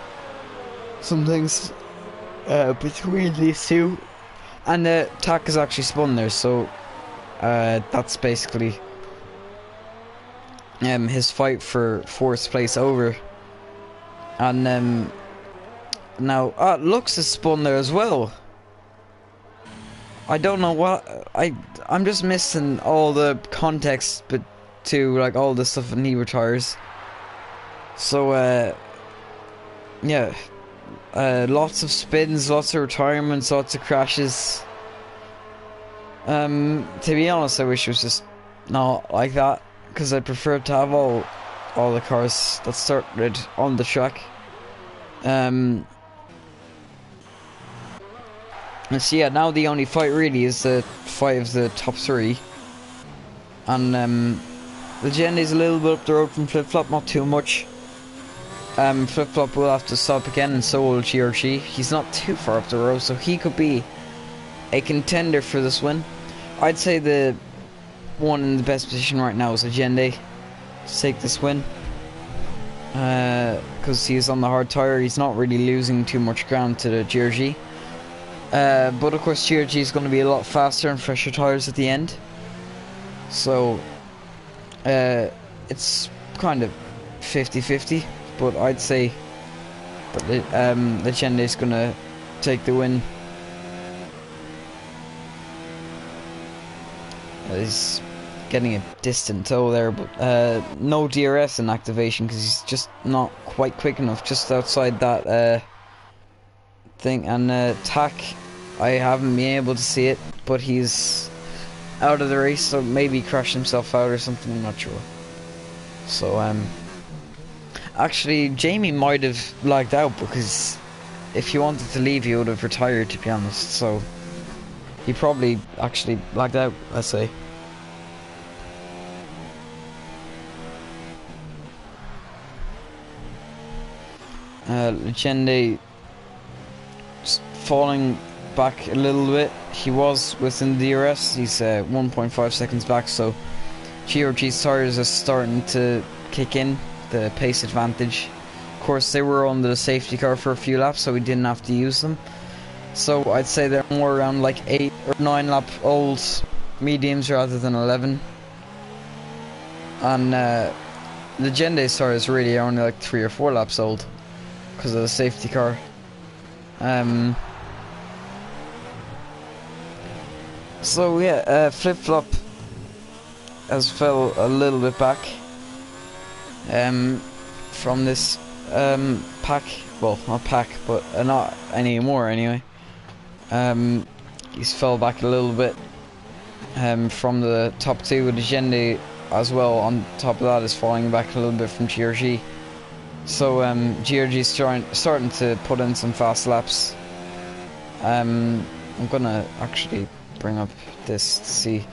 some things between these two. And the tack is actually spun there, so that's basically his fight for 4th place over. And now Lux is spun there as well. I don't know what I'm just missing all the context, but to like all the stuff when he retires. So yeah, lots of spins, lots of retirements, lots of crashes. To be honest, I wish it was just not like that, because I prefer to have all the cars that started on the track. And so yeah, now the only fight really is the fight of the top 3. And Legenda's a little bit up the road from Flip Flop, not too much. Flip Flop will have to stop again, and so will GRG. He's not too far up the road, so he could be a contender for this win. I'd say the one in the best position right now is Legende to take this win. Because he's on the hard tire, he's not really losing too much ground to the GRG. But of course GRG is going to be a lot faster and fresher tires at the end. So it's kind of 50-50, but I'd say that Legende is going to take the win. He's getting a distant toe there, but no DRS in activation because he's just not quite quick enough, just outside that thing. And Tack, I haven't been able to see it, but he's out of the race, so maybe crashed himself out or something, I'm not sure. So actually Jamie might have lagged out, because if he wanted to leave he would have retired, to be honest. So he probably actually lagged out, I say. Legende falling back a little bit. He was within the DRS. He's 1.5 seconds back, so GRG's tires are starting to kick in, the pace advantage. Of course, they were on the safety car for a few laps, so we didn't have to use them. So I'd say they're more around like 8 or 9 lap old mediums rather than 11. And Legende's tires really are only like 3 or 4 laps old because of the safety car. So yeah, Flip Flop has fell a little bit back from this pack. Well, not pack, but not anymore anyway. He's fell back a little bit from the top 2, with Legende as well on top of that is falling back a little bit from GRG. So GRG's starting to put in some fast laps. I'm gonna actually bring up this to see.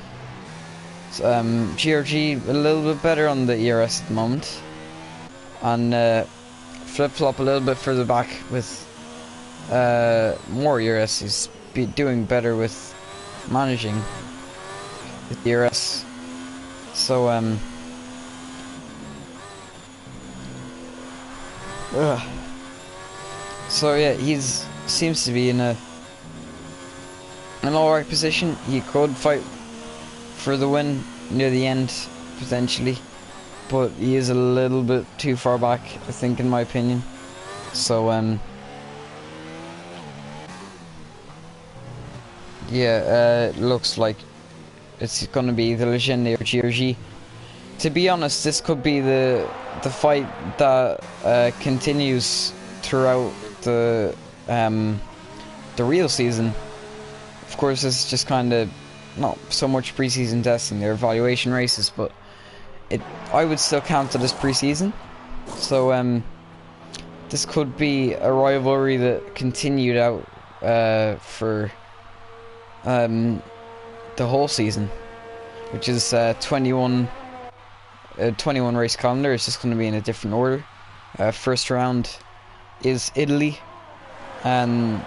So, GRG a little bit better on the ERS at the moment, and Flip Flop a little bit further back with more ERS. He's doing better with managing with the ERS. So so yeah, he's seems to be in an alright position. He could fight for the win near the end potentially, but he is a little bit too far back, I think, in my opinion. So yeah, it looks like it's gonna be the Legende or GRG. To be honest, this could be the fight that continues throughout the real season. Of course, it's just kind of not so much preseason testing, they're evaluation races, but I would still count it as preseason. So this could be a rivalry that continued out for the whole season, which is 21 race calendar. It's just going to be in a different order. First round is Italy, and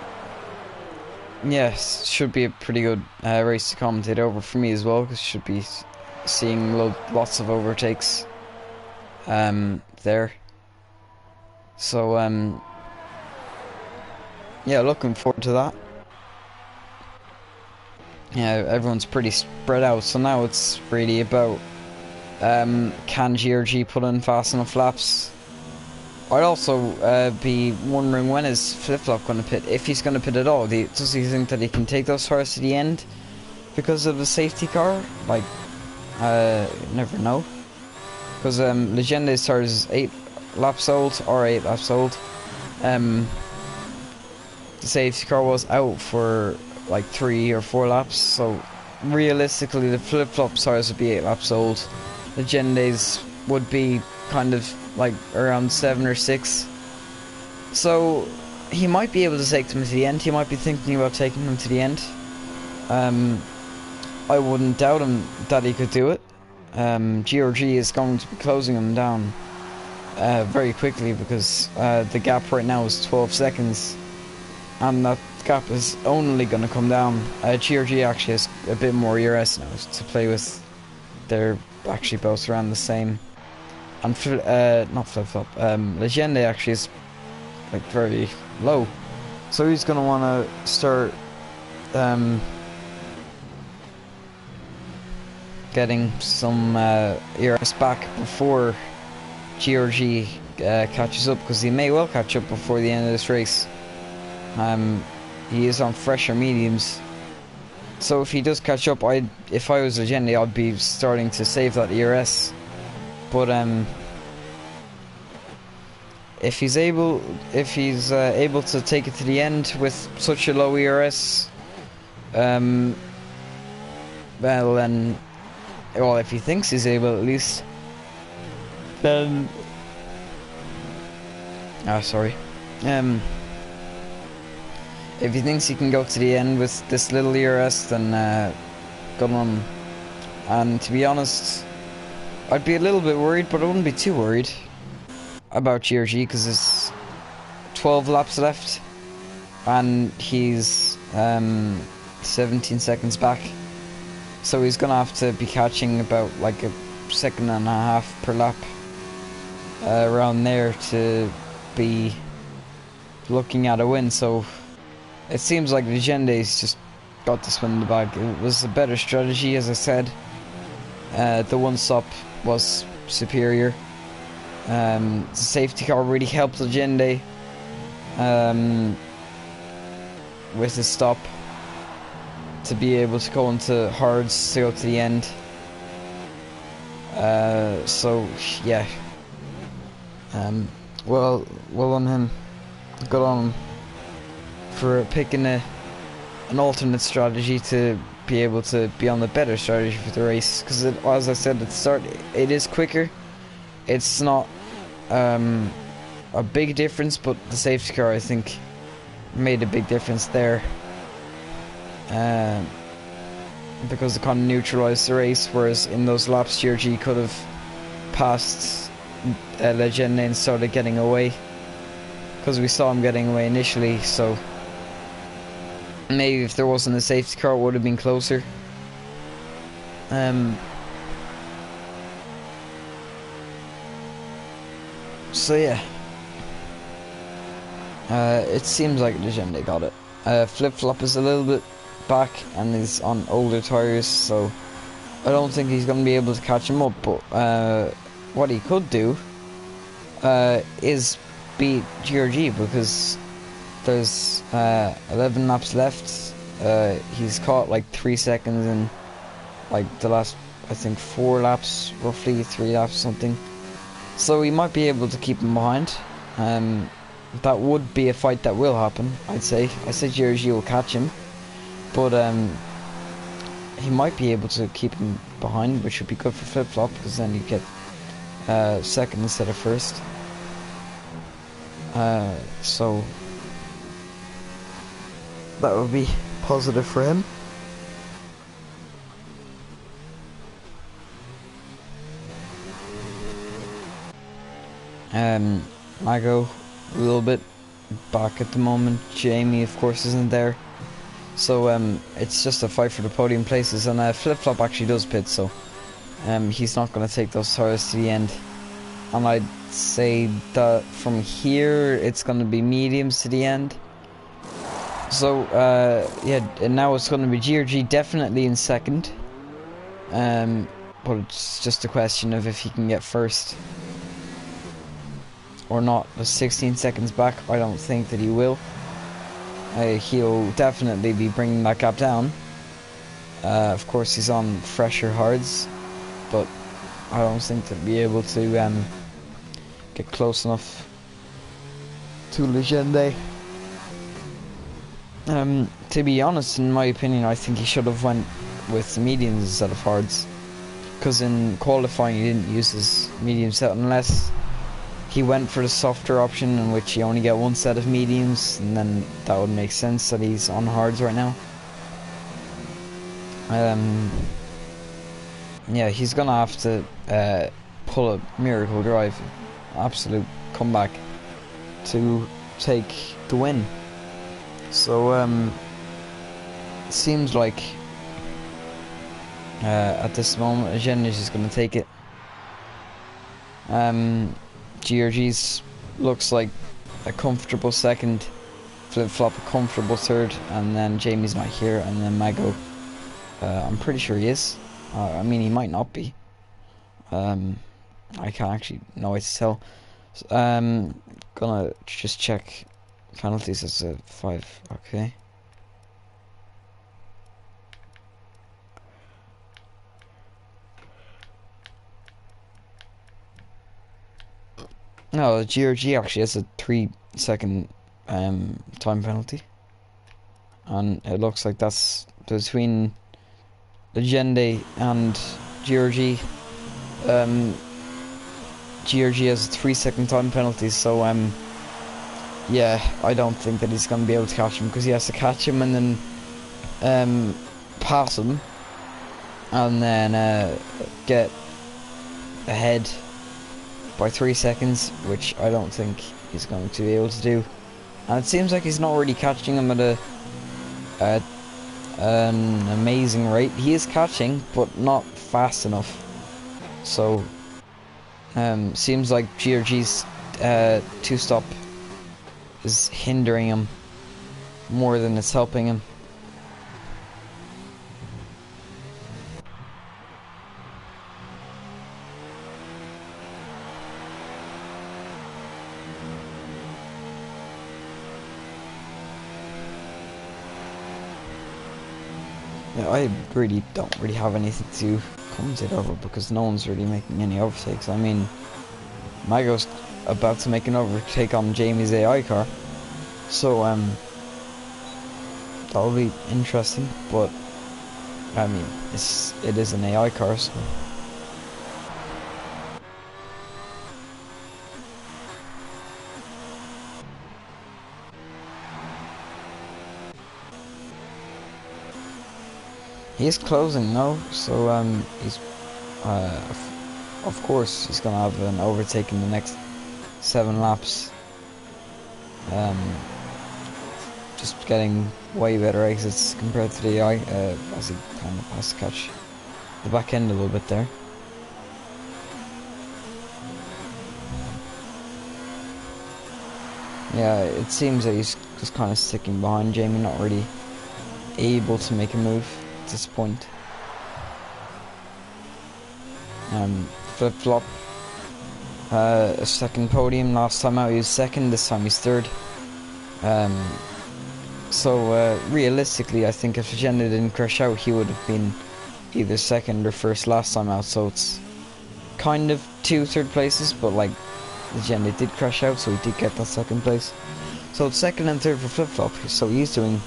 yes, should be a pretty good race to commentate over for me as well, because should be seeing lots of overtakes there. So yeah, looking forward to that. Yeah, everyone's pretty spread out, so now it's really about can GRG put in fast enough laps. I'd also be wondering, when is Flip Flop going to pit, if he's going to pit at all. Does he think that he can take those cars to the end because of the safety car? Like, you never know. Because Legenda's tire is 8 laps old, or 8 laps old. The safety car was out for like 3 or 4 laps, so realistically the Flip Flop tires would be 8 laps old. Legenda's would be kind of like around 7 or 6. So he might be able to take them to the end. He might be thinking about taking them to the end. I wouldn't doubt him that he could do it. GRG is going to be closing him down very quickly, because the gap right now is 12 seconds, and that gap is only going to come down. GRG actually has a bit more ERS now to play with. They're actually both around the same. And not Flip Flop, Legende actually is like very low, so he's going to want to start getting some ERS back before GRG catches up, because he may well catch up before the end of this race. He is on fresher mediums, so if he does catch up, if I was Legende, I'd be starting to save that ERS. But if he's able to take it to the end with such a low ERS, well then, well, if he thinks he's able at least, then if he thinks he can go to the end with this little ERS, then good on him. And to be honest, I'd be a little bit worried, but I wouldn't be too worried about GRG, because there's 12 laps left and he's 17 seconds back, so he's gonna have to be catching about like a second and a half per lap around there to be looking at a win. So it seems like Legende's just got this one in the bag. It was a better strategy, as I said. The one stop was superior. The safety car really helped Legende with his stop to be able to go into hards to go to the end. So yeah, well on him, good on him for picking an alternate strategy to be able to be on the better strategy for the race, because as I said at the start, it is quicker. It's not a big difference, but the safety car, I think, made a big difference there, because it kind of neutralized the race, whereas in those laps GRG could have passed Legende and started getting away, because we saw him getting away initially. So maybe if there wasn't a safety car, it would have been closer. So yeah, it seems like Legende got it. Flip Flop is a little bit back and is on older tires, so I don't think he's going to be able to catch him up. But what he could do is beat GRG, because there's 11 laps left. He's caught like 3 seconds in like the last, I think, 4 laps, roughly 3 laps something. So he might be able to keep him behind. That would be a fight that will happen, I'd say. I said GRG will catch him, but he might be able to keep him behind, which would be good for Flip Flop, because then you get second instead of first. So that would be positive for him. Mago a little bit back at the moment. Jamie, of course, isn't there, so it's just a fight for the podium places. And Flip Flop actually does pit, so he's not going to take those tires to the end. And I'd say that from here it's going to be mediums to the end. So, yeah, and now it's going to be GRG definitely in second. But it's just a question of if he can get first or not. The 16 seconds back, I don't think that he will. He'll definitely be bringing that gap down. Of course, he's on fresher hards, but I don't think that he'll be able to get close enough to Legende. To be honest, in my opinion, I think he should have went with mediums instead of hards, because in qualifying he didn't use his medium set unless he went for the softer option in which you only get one set of mediums, and then that would make sense that he's on hards right now. Yeah, he's gonna have to pull a miracle drive, absolute comeback to take the win. So it seems like at this moment Legende is just gonna take it. GRG's looks like a comfortable second, Flip-Flop a comfortable third, and then Jamie's not here, and then Mago, I'm pretty sure he is. I mean, he might not be. I can't actually know what to tell. Gonna just check penalties as a 5. Okay. No, GRG actually has a 3-second time penalty, and it looks like that's between Legende and GRG. GRG has a 3-second time penalty, so yeah, I don't think that he's gonna be able to catch him, because he has to catch him and then pass him, and then get ahead by 3 seconds, which I don't think he's going to be able to do. And it seems like he's not really catching him at an amazing rate. He is catching, but not fast enough. So seems like GRG's 2-stop is hindering him more than it's helping him. I really don't have anything to commentate over, because no one's really making any overtakes. I mean, Mago's about to make an overtake on Jamie's AI car, so that'll be interesting. But I mean, it is an AI car, so. He is closing now, so he's of course he's gonna have an overtake in the next 7 laps. Just getting way better exits compared to the AI, as he kind of has to catch the back end a little bit there. Yeah, it seems that he's just kind of sticking behind Jamie, not really able to make a move at this point. Flip-Flop, a second podium. Last time out he was second, this time he's third. So realistically, I think if Legende didn't crash out, he would have been either second or first last time out. So it's kind of 2 third places, but like Legende did crash out, so he did get that second place. So it's second and third for Flip-Flop, so he's doing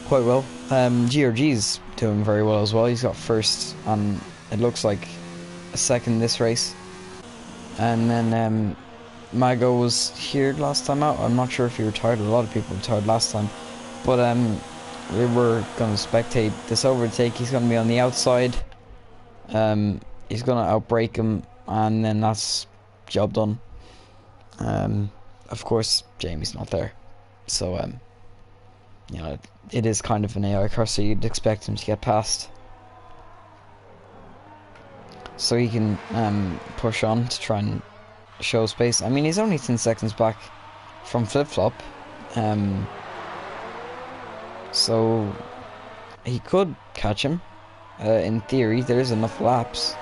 quite well. GRG's doing very well as well. He's got first on, it looks like, a second this race. And then Mago was here last time out. I'm not sure if he retired. A lot of people retired last time. But we were going to spectate this overtake. He's going to be on the outside. He's going to outbrake him, and then that's job done. Of course, Jamie's not there. So, you know, it is kind of an AI car, so you'd expect him to get past. So he can push on to try and show space. I mean, he's only 10 seconds back from Flip-Flop. So he could catch him. In theory, there is enough laps.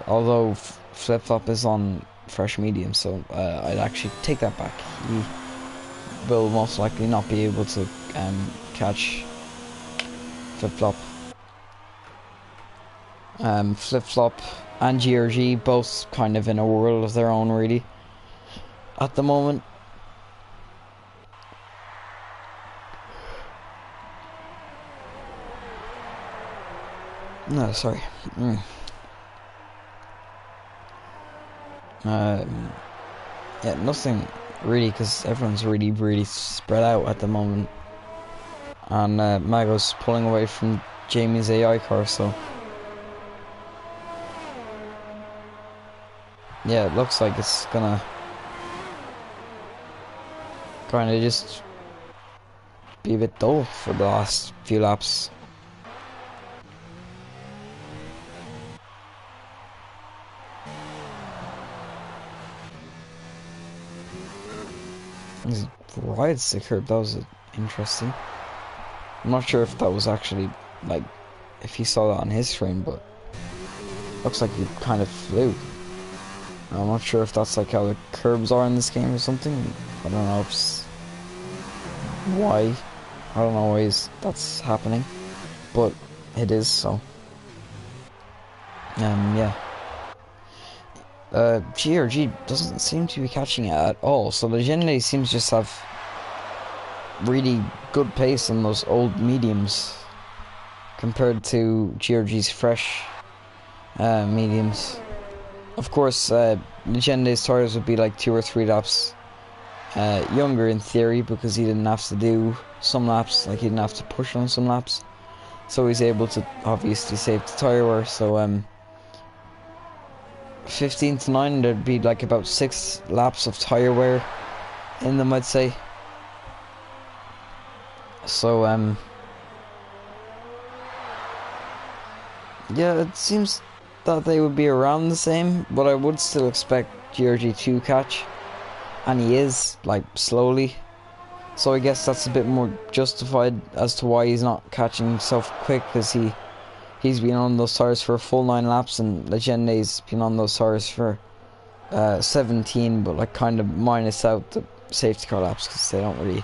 Although Flip-Flop is on fresh medium, so I'd actually take that back. He will most likely not be able to catch Flip-Flop. Flip-Flop and GRG both kind of in a world of their own, really, at the moment. No, sorry. Yeah, nothing really, because everyone's really spread out at the moment. And Mago's pulling away from Jamie's AI car, so... yeah, it looks like it's gonna... kinda just... be a bit dull for the last few laps. He rides the curb. That was interesting. I'm not sure if that was actually, like, if he saw that on his screen, but looks like he kind of flew. I'm not sure if that's like how the curbs are in this game or something. I don't know if it's why. I don't know why that's happening, but it is, so. Yeah. GRG doesn't seem to be catching it at all, so Legende seems to just have really good pace on those old mediums compared to GRG's fresh mediums. Of course, Legende's tires would be like 2 or 3 laps younger in theory, because he didn't have to do some laps, like he didn't have to push on some laps, so he's able to obviously save the tire wear. So 15 to 9, there'd be like about 6 laps of tire wear in them, I'd say. So yeah, it seems that they would be around the same, but I would still expect GRG to catch, and he is, like, slowly, so I guess that's a bit more justified as to why he's not catching himself quick, because he's been on those tires for a full 9 laps, and Legende's been on those tires for 17, but like kind of minus out the safety car laps, because they don't really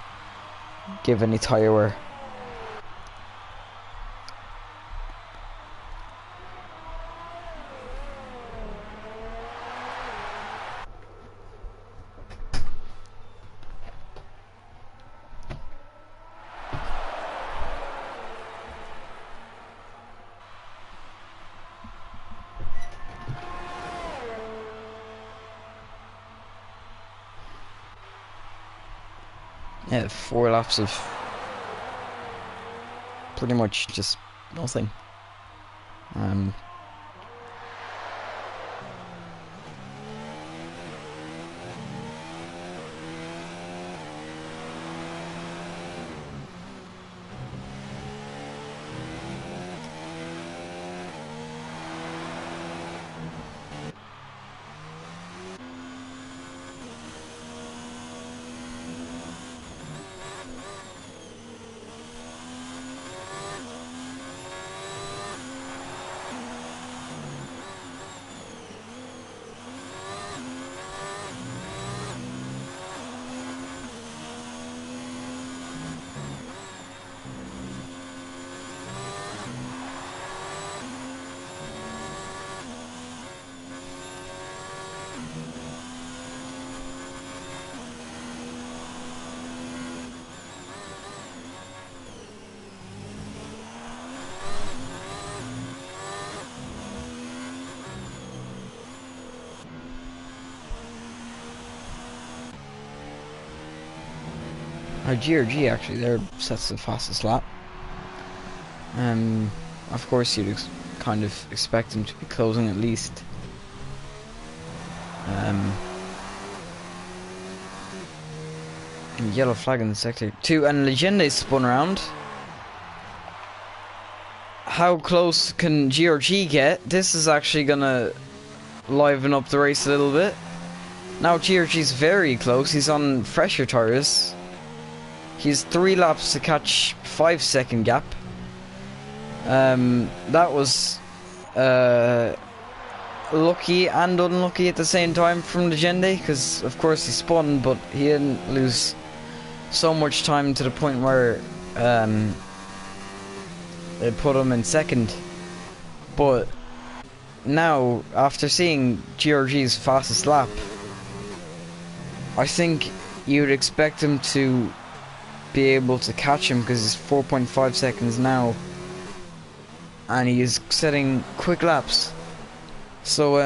give any tire wear. Yeah, 4 laps of pretty much just nothing. GRG actually, there sets the fastest lap. Of course you'd kind of expect him to be closing at least. Yellow flag in the sector 2, and Legende spun around. How close can GRG get? This is actually gonna liven up the race a little bit. Now GRG's very close, he's on fresher tires. He's 3 laps to catch 5-second gap. That was lucky and unlucky at the same time from Legende, because of course he spun, but he didn't lose so much time to the point where it put him in second. But now, after seeing GRG's fastest lap, I think you'd expect him to be able to catch him, because he's 4.5 seconds now and he is setting quick laps. So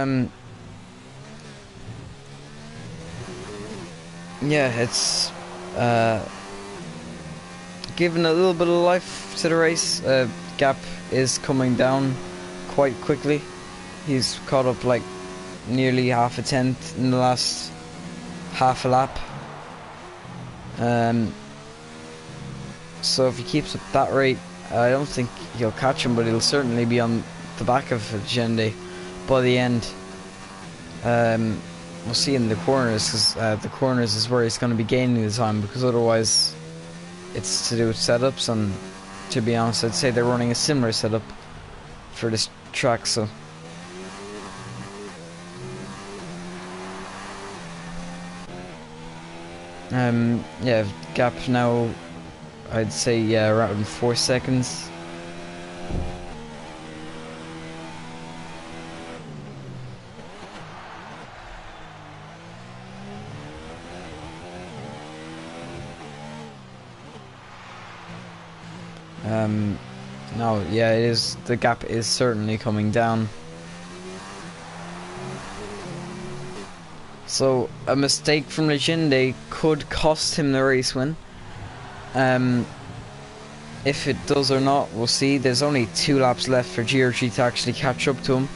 yeah, it's giving a little bit of life to the race. Gap is coming down quite quickly. He's caught up like nearly half a tenth in the last half a lap. So if he keeps up that rate, I don't think he'll catch him, but he'll certainly be on the back of Legende by the end. We'll see in the corners, because the corners is where he's going to be gaining the time, because otherwise it's to do with setups, and to be honest, I'd say they're running a similar setup for this track. So yeah, gap now, I'd say, yeah, around 4 seconds. No, yeah, it is. The gap is certainly coming down. So a mistake from Legende could cost him the race win. If it does or not, we'll see. There's only 2 laps left for GRG to actually catch up to him.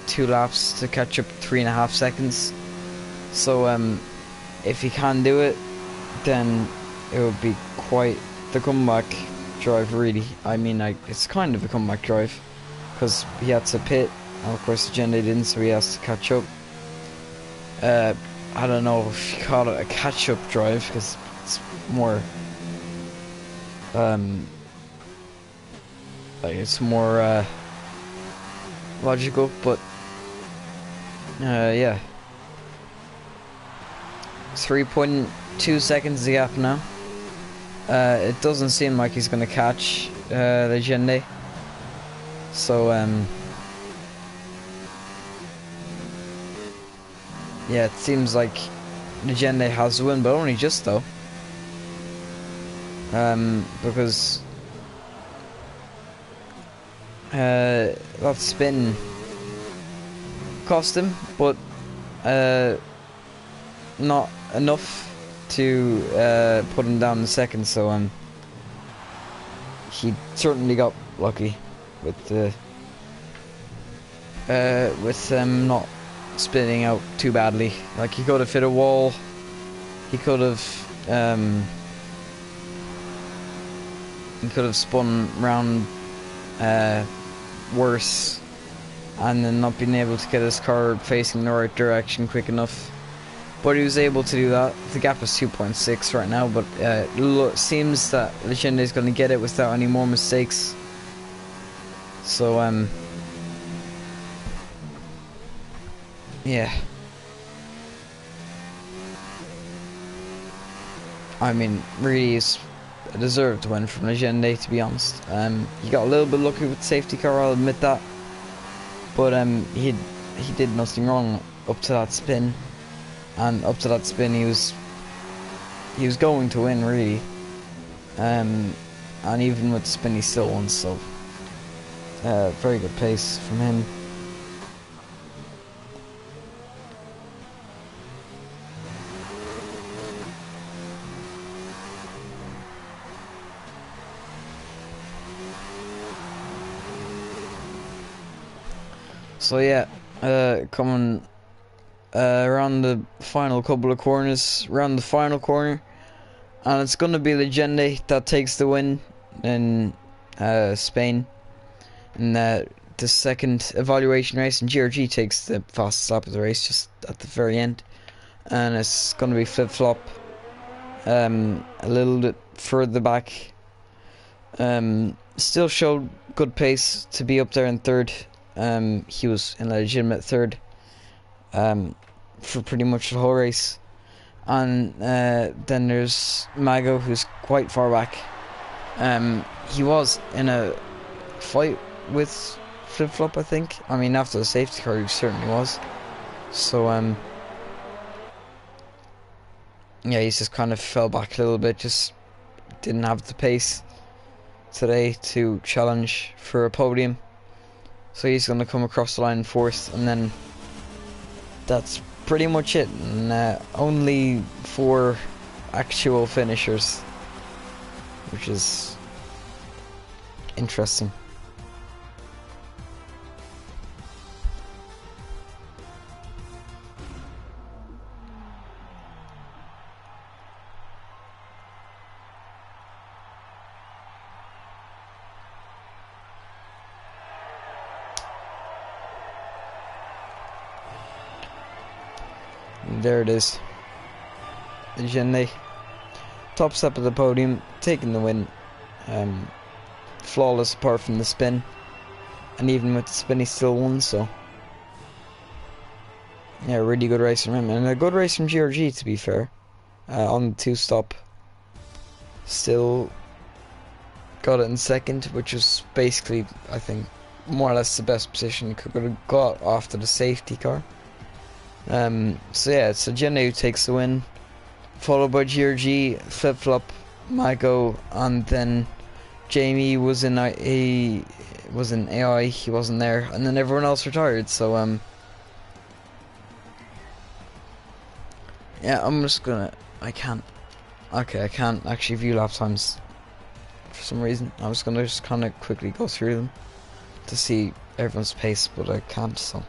2 laps to catch up 3.5 seconds. So if he can do it, then it would be quite the comeback drive, really. I mean, it's kind of a comeback drive, because he had to pit, and of course Legende didn't, so he has to catch up. I don't know if you call it a catch-up drive, because it's more like it's more logical, but yeah, 3.2 seconds the gap now. It doesn't seem like he's gonna catch Legende, so yeah, it seems like Legende has the win, but only just though. Because that spin cost him, but not enough to put him down in second. So he certainly got lucky with not spinning out too badly. Like, he could have hit a wall, he could have spun round worse, and then not being able to get his car facing the right direction quick enough. But he was able to do that. The gap is 2.6 right now, but it seems that Legende is going to get it without any more mistakes. So yeah, I mean, really is a deserved win from Legende, to be honest. He got a little bit lucky with the safety car, I'll admit that, but he did nothing wrong up to that spin, and up to that spin he was going to win, really. And even with the spin he still won, so very good pace from him. So yeah, coming around the final couple of corners, around the final corner, and it's going to be Legende that takes the win in Spain in the second evaluation race, and GRG takes the fastest lap of the race just at the very end, and it's going to be flip-flop. a little bit further back. Still showed good pace to be up there in third. He was in a legitimate third for pretty much the whole race. And then there's Mago, who's quite far back. He was in a fight with Flip Flop, I think. I mean, after the safety car, he certainly was. So, yeah, he's just kind of fell back a little bit. Just didn't have the pace today to challenge for a podium. So he's going to come across the line fourth, and then that's pretty much it. And only 4 actual finishers, which is interesting. There it is. Legende, top step of the podium, taking the win. Flawless apart from the spin, and even with the spin he still won. So yeah, really good race from him, and a good race from GRG, to be fair. On the 2-stop, still got it in second, which was basically, I think, more or less the best position he could have got after the safety car. So yeah, it's Legende who takes the win, followed by GRG, Flip Flop, Mago, and then Jamie was in AI, he wasn't there, and then everyone else retired. So yeah, I'm just gonna, I can't actually view lap times for some reason. I was gonna just kind of quickly go through them to see everyone's pace, but I can't. So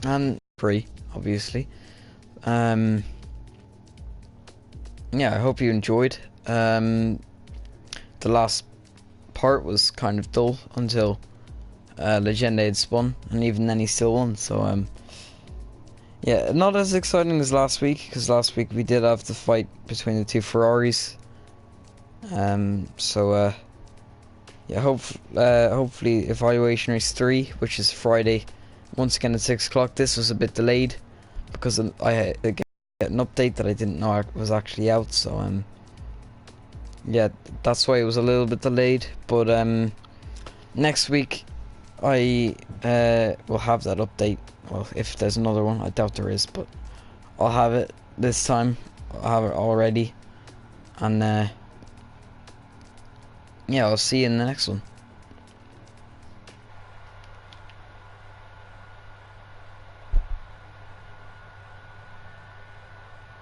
and free, obviously. Yeah, I hope you enjoyed. The last part was kind of dull until Legende had spun, and even then he still won. So yeah, not as exciting as last week, because last week we did have the fight between the 2 Ferraris. So yeah, hopefully evaluation race 3, which is Friday, once again at 6 o'clock. This was a bit delayed because I get an update that I didn't know was actually out. So yeah, that's why it was a little bit delayed. But next week I will have that update. Well, if there's another one, I doubt there is, but I'll have it this time. I'll have it already, and yeah, I'll see you in the next one.